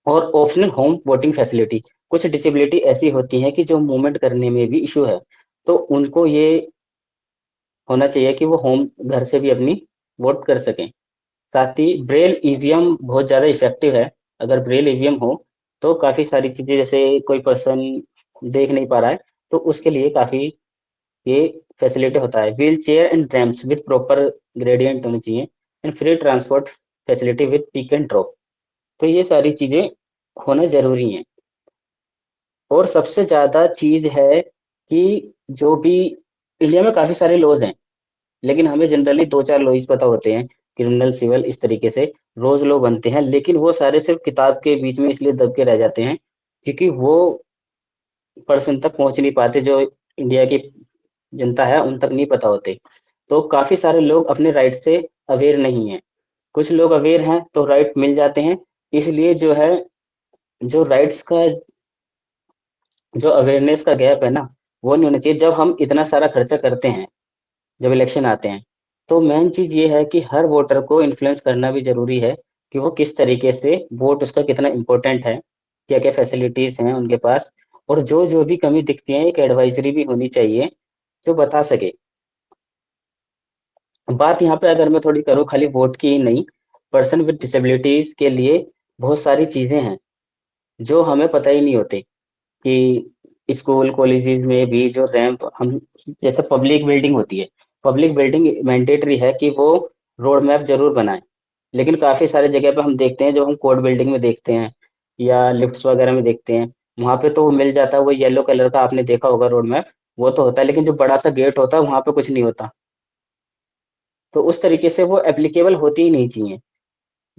और ऑप्शनल होम वोटिंग फैसिलिटी, कुछ डिसेबिलिटी ऐसी होती हैं कि जो मूवमेंट करने में भी इशू है, तो उनको ये होना चाहिए कि वो होम घर से भी अपनी वोट कर सकें। साथ ही ब्रेल ईवीएम बहुत ज़्यादा इफेक्टिव है। अगर ब्रेल ईवीएम हो तो काफ़ी सारी चीज़ें, जैसे कोई पर्सन देख नहीं पा रहा है तो उसके लिए काफ़ी ये फैसिलिटी होता है। Wheelchair and ramps with proper gradient होनी चाहिए, and free transport facility with pick and drop. तो ये सारी चीज़ें होना ज़रूरी हैं। और सबसे ज़्यादा चीज़ है कि जो भी इंडिया में काफ़ी सारे लॉज हैं, लेकिन हमें जनरली 2-4 लॉज पता होते हैं, क्रिमिनल, सिविल, इस तरीके से रोज लॉ बनते हैं, लेकिन वो सारे सिर्फ किताब के बीच में इसलिए दब के रह जाते हैं क्योंकि वो पर्सन तक पहुंच नहीं पाते, जो इंडिया की जनता है उन तक नहीं पता होते। तो काफी सारे लोग अपने राइट से अवेयर नहीं है। कुछ लोग अवेयर हैं तो राइट मिल जाते हैं। इसलिए जो है, जो राइट्स का जो अवेयरनेस का गैप है ना, वो नहीं होना चाहिए। जब हम इतना सारा खर्चा करते हैं, जब इलेक्शन आते हैं, तो मेन चीज ये है कि हर वोटर को इन्फ्लुएंस करना भी जरूरी है कि वो किस तरीके से वोट उसका कितना इम्पोर्टेंट है, क्या क्या फैसिलिटीज हैं उनके पास, और जो जो भी कमी दिखती है एक एडवाइजरी भी होनी चाहिए जो बता सके। बात यहाँ पे अगर मैं थोड़ी करूँ खाली वोट की ही नहीं, पर्सन विद डिसेबिलिटीज के लिए बहुत सारी चीजें हैं जो हमें पता ही नहीं होती कि स्कूल कॉलेजेस में भी जो रैंप हम, जैसे पब्लिक बिल्डिंग होती है, पब्लिक बिल्डिंग मैंडेटरी है कि वो रोड मैप जरूर बनाए, लेकिन काफी सारे जगह पे हम देखते हैं, जो हम कोर्ट बिल्डिंग में देखते हैं या लिफ्ट्स वगैरह में देखते हैं, वहां पे तो वो मिल जाता है, वो येलो कलर का आपने देखा होगा रोड मैप, वो तो होता है, लेकिन जो बड़ा सा गेट होता है वहां पे कुछ नहीं होता। तो उस तरीके से वो एप्लीकेबल होती ही नहीं चाहिए।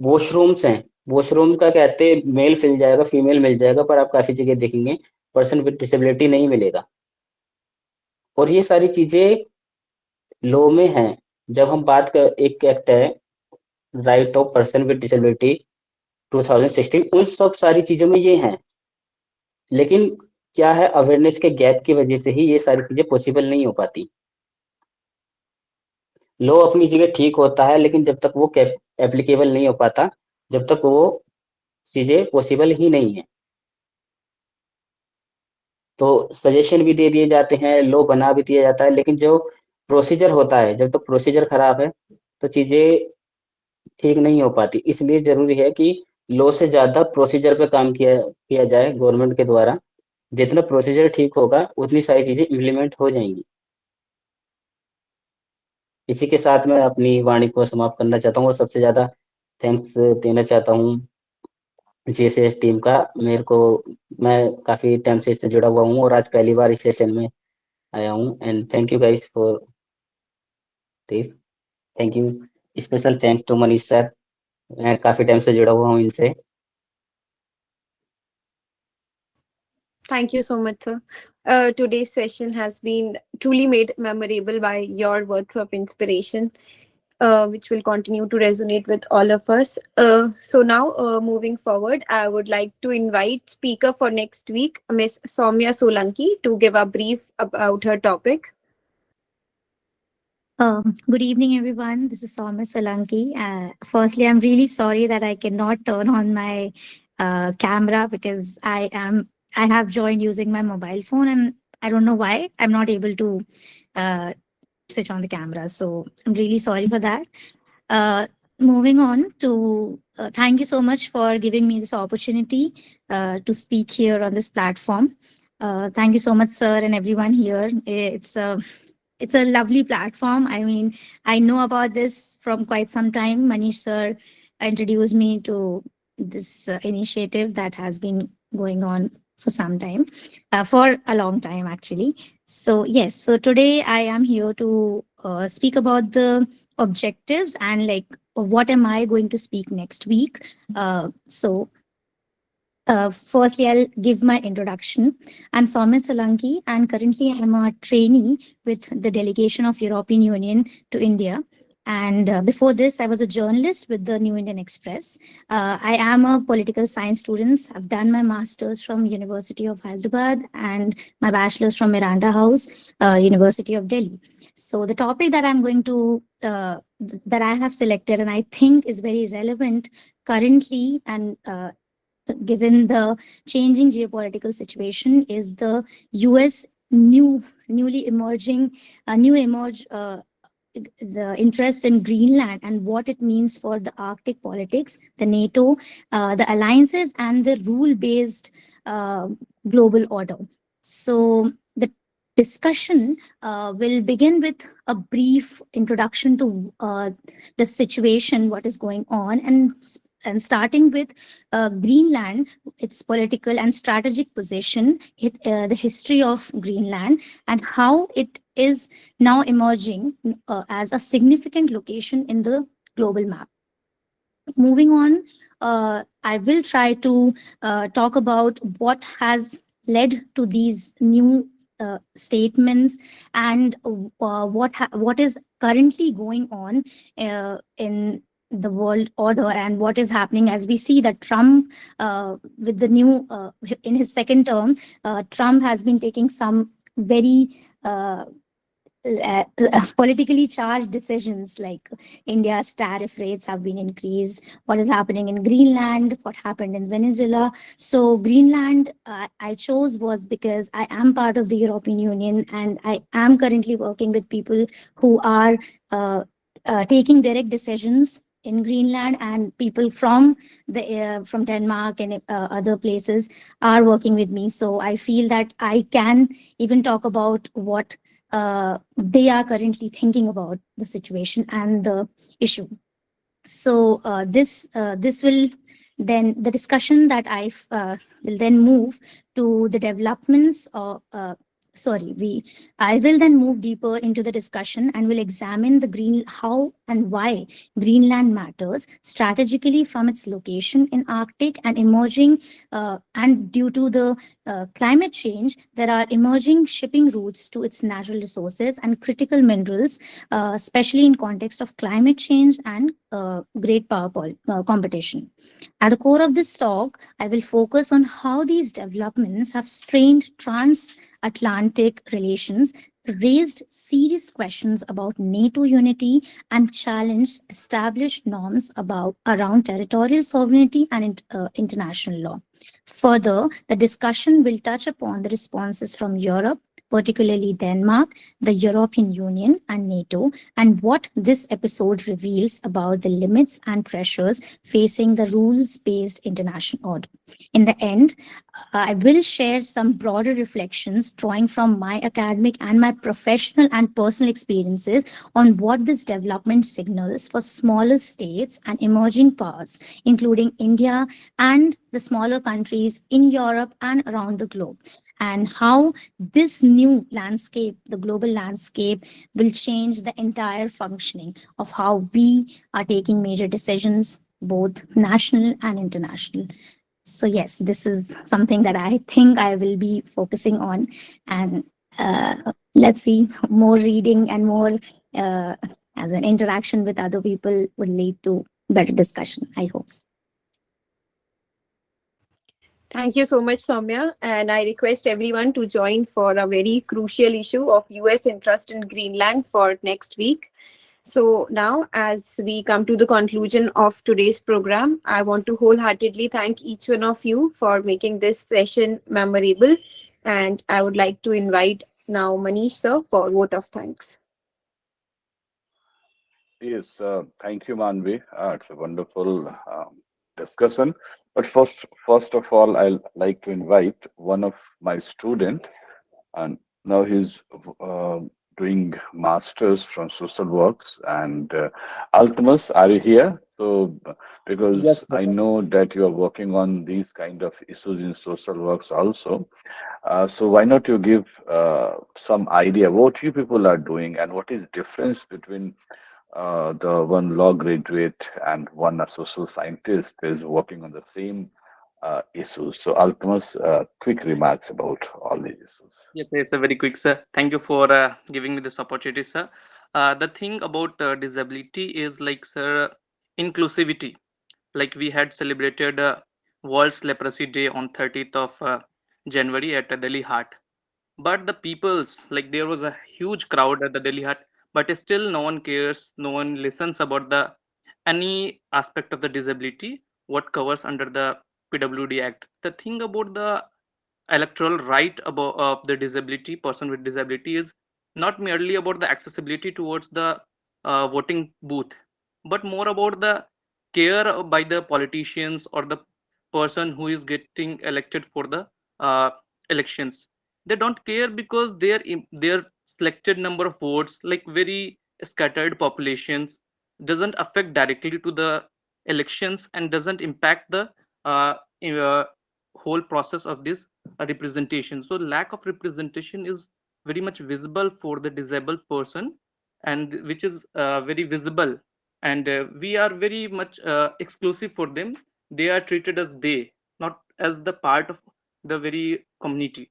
वॉशरूम्स हैं, वॉशरूम का कहते हैं मेल मिल जाएगा फीमेल मिल जाएगा, पर आप काफी जगह देखेंगे पर्सन विद डिसेबिलिटी नहीं मिलेगा। और ये सारी चीजें लॉ में हैं। जब हम बात कर, एक एक्ट है right of person with disability 2016, उन सब सारी चीजों में ये हैं, लेकिन क्या है अवेयरनेस के गैप की वजह से ही ये सारी चीजें पॉसिबल नहीं हो पाती। लॉ अपनी जगह ठीक होता है, लेकिन जब तक वो एप्लीकेबल नहीं हो पाता, जब तक वो चीजें पॉसिबल ही नहीं है। तो सजेशन भी दे दिए जाते हैं, लॉ बना भी दिया जाता है, लेकिन जो प्रोसीजर होता है, जब तक प्रोसीजर खराब है तो चीजें ठीक नहीं हो पाती। इसलिए जरूरी है कि लॉ से ज्यादा प्रोसीजर पे काम किया किया जाए गवर्नमेंट के द्वारा। जितना प्रोसीजर ठीक होगा उतनी सारी चीजें इम्प्लीमेंट हो जाएंगी। इसी के साथ मैं अपनी वाणी को समाप्त करना चाहता हूँ और सबसे ज्यादा थैंक्स देना चाहता हूँ जीएसएस टीम का। मेरे को, मैं काफी टाइम से इससे जुड़ा हुआ हूँ और आज पहली बार इस सेशन में आया हूँ, and thank you guys for this. Thank you, special thanks to Manish sir, मैं काफी टाइम से जुड़ा हुआ हूँ इनसे। Thank you so much, sir. Today's session has been truly made memorable by your words of inspiration, which will continue to resonate with all of us. So now, moving forward, I would like to invite speaker for next week, Miss Soumya Solanki, to give a brief about her topic. Good evening, everyone. This is Soumya Solanki. Firstly, I'm really sorry that I cannot turn on my camera because I have joined using my mobile phone, and I don't know why I'm not able to uh, switch on the camera. So I'm really sorry for that. Uh, Moving on to thank you so much for giving me this opportunity to speak here on this platform. Thank you so much, sir, and everyone here. It's a lovely platform. I mean, I know about this from quite some time. Manish sir introduced me to this initiative that has been going on for some time, for a long time actually. So yes, so today I am here to speak about the objectives and like what am I going to speak next week. Firstly, I'll give my introduction. I'm Soumya Solanki, and currently I'm a trainee with the delegation of European Union to India. And before this, I was a journalist with the New Indian Express. I am a political science student. I've done my master's from University of Hyderabad and my bachelor's from Miranda House, University of Delhi. So the topic that I'm going to that I have selected and I think is very relevant currently and given the changing geopolitical situation is the US newly emerging new emerge the interest in Greenland and what it means for the Arctic politics, the NATO, the alliances, and the rule-based global order. So the discussion will begin with a brief introduction to the situation, what is going on, and starting with Greenland, its political and strategic position, the history of Greenland, and how it is now emerging as a significant location in the global map. Moving on, I will try to talk about what has led to these new statements and what is currently going on in the world order and what is happening as we see that Trump, with the new in his second term, Trump has been taking some very politically charged decisions like India's tariff rates have been increased, what is happening in Greenland, what happened in Venezuela. So, Greenland, I chose was because I am part of the European Union and I am currently working with people who are uh, taking direct decisions in Greenland, and people from Denmark and other places are working with me. So I feel that I can even talk about what they are currently thinking about the situation and the issue. So this will then the discussion that I will then move to the developments or sorry we I will then move deeper into the discussion and will examine the green how and why Greenland matters strategically from its location in Arctic and emerging and due to the climate change there are emerging shipping routes to its natural resources and critical minerals, especially in context of climate change and great competition. At the core of this talk, I will focus on how these developments have strained transatlantic relations, raised serious questions about NATO unity, and challenged established norms about around territorial sovereignty and international law. Further, the discussion will touch upon the responses from Europe, particularly Denmark, the European Union, and NATO, and what this episode reveals about the limits and pressures facing the rules based international order. In the end, I will share some broader reflections drawing from my academic and my professional and personal experiences on what this development signals for smaller states and emerging powers, including India and the smaller countries in Europe and around the globe, and how this new landscape, the global landscape, will change the entire functioning of how we are taking major decisions, both national and international. So, yes, this is something that I think I will be focusing on. And let's see, more reading and more as an interaction with other people will lead to better discussion, I hope. Thank you so much, Soumya. And I request everyone to join for a very crucial issue of US interest in Greenland for next week. So, now, as we come to the conclusion of today's program, I want to wholeheartedly thank each one of you for making this session memorable. And I would like to invite now Manish sir for vote of thanks. Yes, thank you, Manvi. It's a wonderful discussion. But first of all, I'd like to invite one of my student, and now he's uh, doing masters from social works. And Altamas, are you here? So, because Yes, I know that you are working on these kind of issues in social works also. So why not you give some idea what you people are doing and what is difference between the one law graduate and one a social scientist is working on the same issues. So Alchemist, quick remarks about all these issues. yes, yes, very quick, sir. Thank you for giving me this opportunity, sir. The thing about disability is like, sir, inclusivity. Like we had celebrated World's Leprosy Day on 30th of January at Delhi Heart. But the people's, like there was a huge crowd at the Delhi Heart, but still no one cares, no one listens about the any aspect of the disability, what covers under the PWD Act. The thing about the electoral right about of the disability person with disability is not merely about the accessibility towards the voting booth, but more about the care by the politicians or the person who is getting elected for the uh, elections. They don't care because their selected number of votes, like very scattered populations, doesn't affect directly to the elections and doesn't impact the uh, uh, whole process of this representation. So lack of representation is very much visible for the disabled person, and which is very visible, and we are very much exclusive for them. They are treated as they, not as the part of the very community.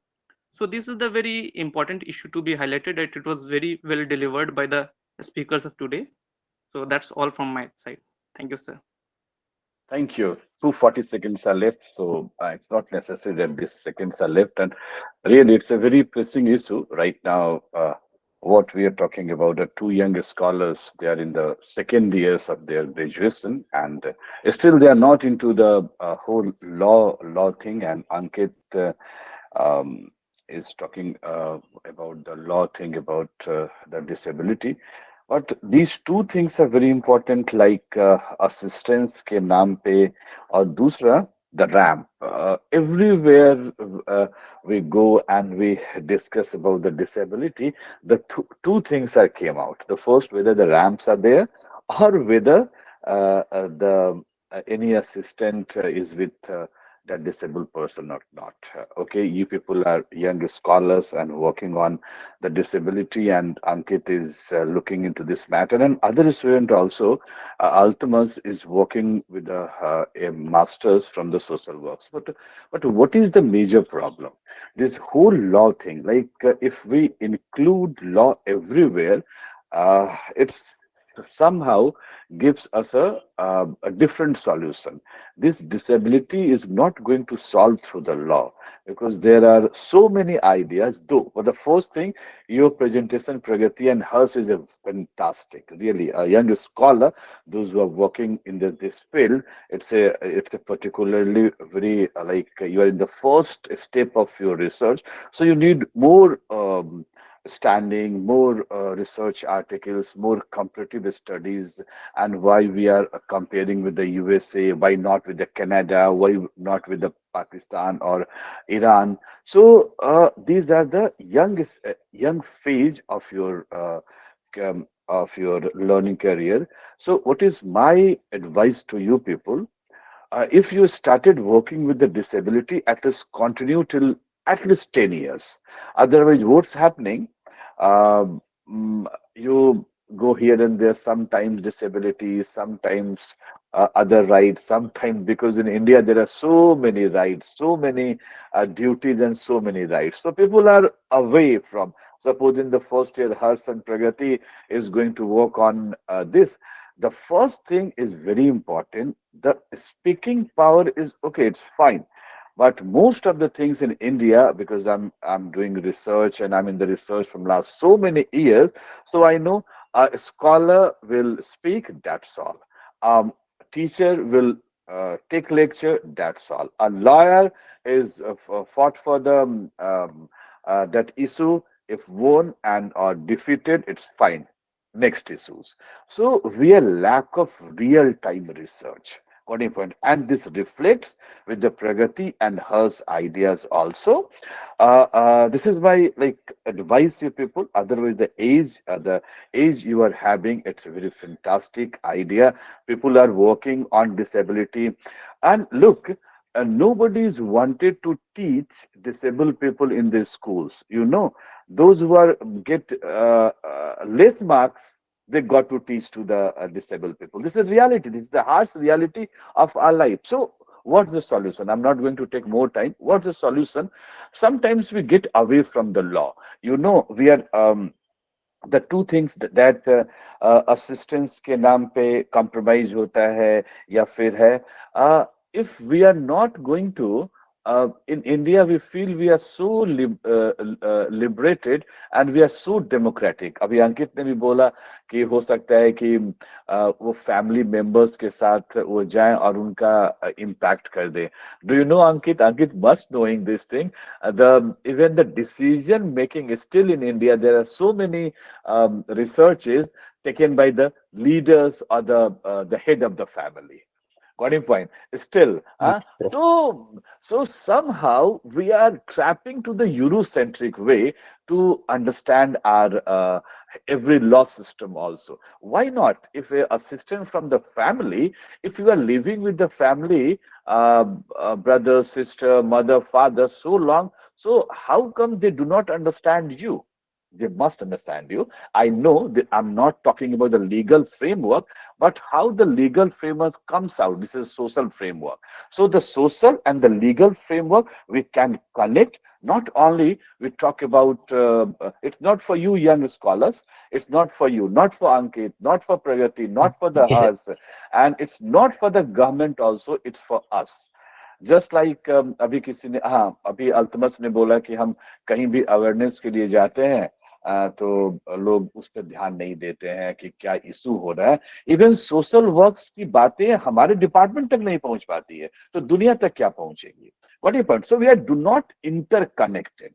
So this is the very important issue to be highlighted, that it was very well delivered by the speakers of today. So that's all from my side. Thank you, sir. Thank you. 240 seconds are left, so it's not necessary that these seconds are left. And really, it's a very pressing issue right now. what we are talking about are two younger scholars. They are in the second years of their graduation, and still they are not into the whole law thing. And Ankit um, is talking about the law thing about the disability. But these two things are very important, like assistance के नाम पे और दूसरा the ramp. Everywhere we go and we discuss about the disability, the two things are came out. The first, whether the ramps are there or whether the any assistant is with that disabled person or not. Okay, you people are young scholars and working on the disability, and Ankit is looking into this matter, and other student also, Altamas is working with a master's from the social works. But what is the major problem? This whole law thing, like if we include law everywhere, it's somehow gives us a different solution. This disability is not going to solve through the law because there are so many ideas, though. But the first thing, your presentation, Pragati, and hers is a fantastic, really. A young scholar, those who are working in this field, it's a particularly very like you are in the first step of your research, so you need more. Standing, more research articles, more comparative studies, and why we are comparing with the USA, why not with the Canada, why not with the Pakistan or Iran. So these are the young phase of your learning career. So what is my advice to you people? If you started working with the disability, at least continue till at least 10 years. Otherwise, what's happening? Um, you go here and there, sometimes disability, sometimes other rights, sometimes because in India there are so many rights, so many duties, and so many rights. So people are away from. Suppose in the first year, Hers and Pragati is going to work on this. The first thing is very important. The speaking power is okay, it's fine. But most of the things in India, because I'm doing research and I'm in the research from last so many years, so I know a scholar will speak, that's all. Teacher will take lecture, that's all. A lawyer is fought for the that issue. If won and or defeated, it's fine. Next issues. So we are lack of real time research. Got your point? And this reflects with the Pragati and hers ideas also. This is my like advice you people. Otherwise, the age you are having, it's a very fantastic idea. People are working on disability, and look. Nobody is wanted to teach disabled people in their schools. You know, those who are get less marks, they got to teach to the disabled people. This is reality. This is the harsh reality of our life. So what's the solution? I'm not going to take more time. What's the solution? Sometimes we get away from the law. You know, we are the two things that assistance के नाम पे compromise होता है या फिर है if we are not going to in India we feel we are so liberated and we are so democratic. अभी अंकित ने भी बोला कि हो सकता है कि वो फैमिली मेंबर्स के साथ वो जाएं और उनका इम्पैक्ट कर दे. Do you know Ankit? Ankit must knowing this thing. The even the decision making is still in India. There are so many researches taken by the leaders or the head of the family. Got your point? Still, Yes, so somehow we are trapping to the Eurocentric way to understand our every law system also. Why not? If a assistant from the family, if you are living with the family, brother, sister, mother, father, so long, so how come they do not understand you? They must understand you. I know that I'm not talking about the legal framework, but how the legal framework comes out. This is social framework. So the social and the legal framework we can connect. Not only we talk about it's not for you young scholars, it's not for you, not for Ankit, not for Pragati, not for the yes, us, and it's not for the government also, it's for us. Just like अभी किसी ने हाँ अभी अल्तमस ने बोला कि हम कहीं भी अवेयरनेस के लिए जाते हैं तो लोग उस पर ध्यान नहीं देते हैं कि क्या इशू हो रहा है। इवन सोशल वर्क्स की बातें हमारे डिपार्टमेंट तक नहीं पहुंच पाती है, तो दुनिया तक क्या पहुंचेगी? What you point? So we are do not interconnected.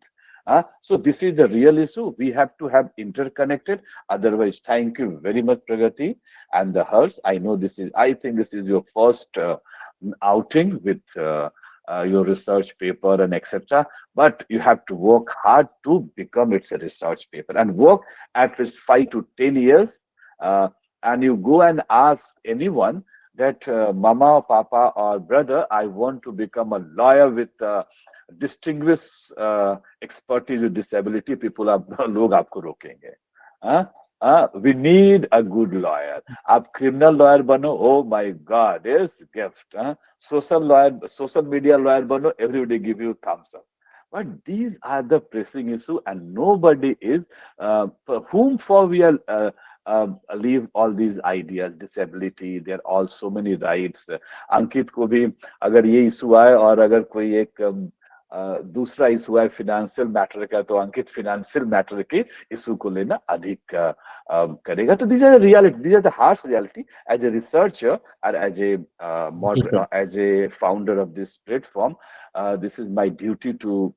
So this is the real issue. We have to have interconnected. Otherwise, thank you very much, Pragati and the Hers. I know this is. I think this is your first outing with your research paper and etc. But you have to work hard to become its a research paper and work at least 5 to 10 years. Uh, and you go and ask anyone that mama or papa or brother, I want to become a lawyer with distinguished expertise with disability. People are लोग आपको रोकेंगे. हाँ, we need a good lawyer. आप criminal lawyer बनो, oh my God, yes, gift. Social lawyer, social media lawyer बनो, everybody give you thumbs up. But these are the pressing issue, and nobody is for whom for we are leave all these ideas, disability. There are all so many rights. अंकित को भी अगर ये issue आए और अगर कोई एक दूसरा इशू है फिनेंशियल मैटर का, तो अंकित फिनेंशियल मैटर के इशू को लेना अधिक करेगा. तो these are the reality, these are the harsh reality. As a researcher or as a जी sir. as a founder of this platform, this is my duty to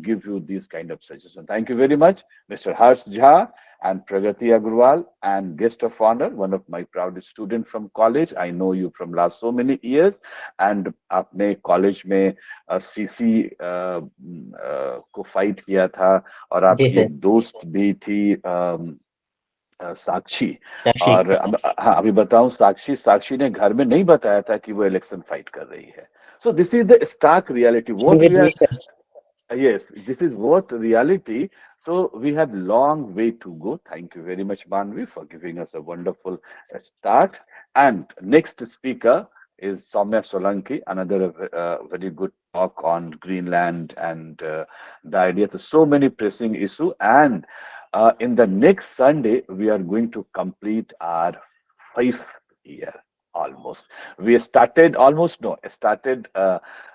give you these kind of suggestions. Thank you very much, Mr. Harsh Jha and Pragati Agrawal, and guest of honor, one of my proudest student from college. I know you from last so many years, and आपने college में CC को fight किया था, और जी आपकी sir. एक दोस्त भी थी साक्षी. साक्षी. और हाँ, अभी बताऊं, साक्षी साक्षी ने घर में नहीं बताया था कि वो इलेक्शन फाइट कर रही है. So this is the stark reality Same what with we me, are. sir. Yes, this is what reality. So we have long way to go. Thank you very much, Manvi, for giving us a wonderful start. And next speaker is Soumya Solanki, another very good talk on Greenland and the idea to so many pressing issue. And in the next Sunday, we are going to complete our 5th year almost. We started almost, no, started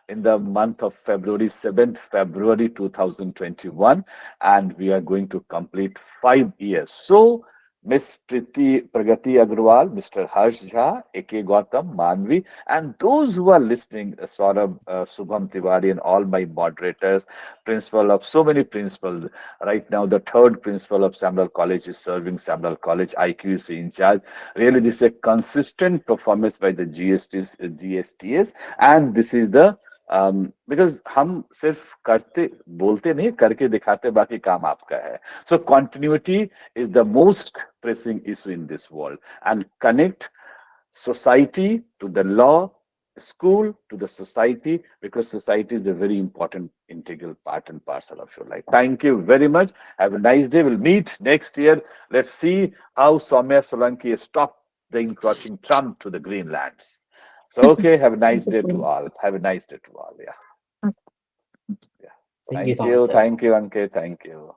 in the month of February, 7th February 2021, and we are going to complete 5 years. So, Miss Pragati Agrawal, Mr. Harsh Jha, A.K. Gautam, Manvi, and those who are listening, Saurabh, Subham Tiwari, and all my moderators, principal of so many principals. Right now, the third principal of Samuel College is serving Samuel College, IQC in charge. Really, this is a consistent performance by the GSTS, and this is the because हम सिर्फ करते बोलते नहीं, करके दिखाते, बाकी काम आपका है. So continuity is the most pressing issue in this world, and connect society to the law, school to the society, because society is a very important integral part and parcel of your life. Thank you very much. Have a nice day. We'll meet next year. Let's see how Soumya Solanki has stopped the encroaching Trump to the Greenlands. So, okay, have a nice day to all. Have a nice day to all. Yeah. Yeah. Thank you so much, Thank you. sir. Thank you, Ankit. Thank you.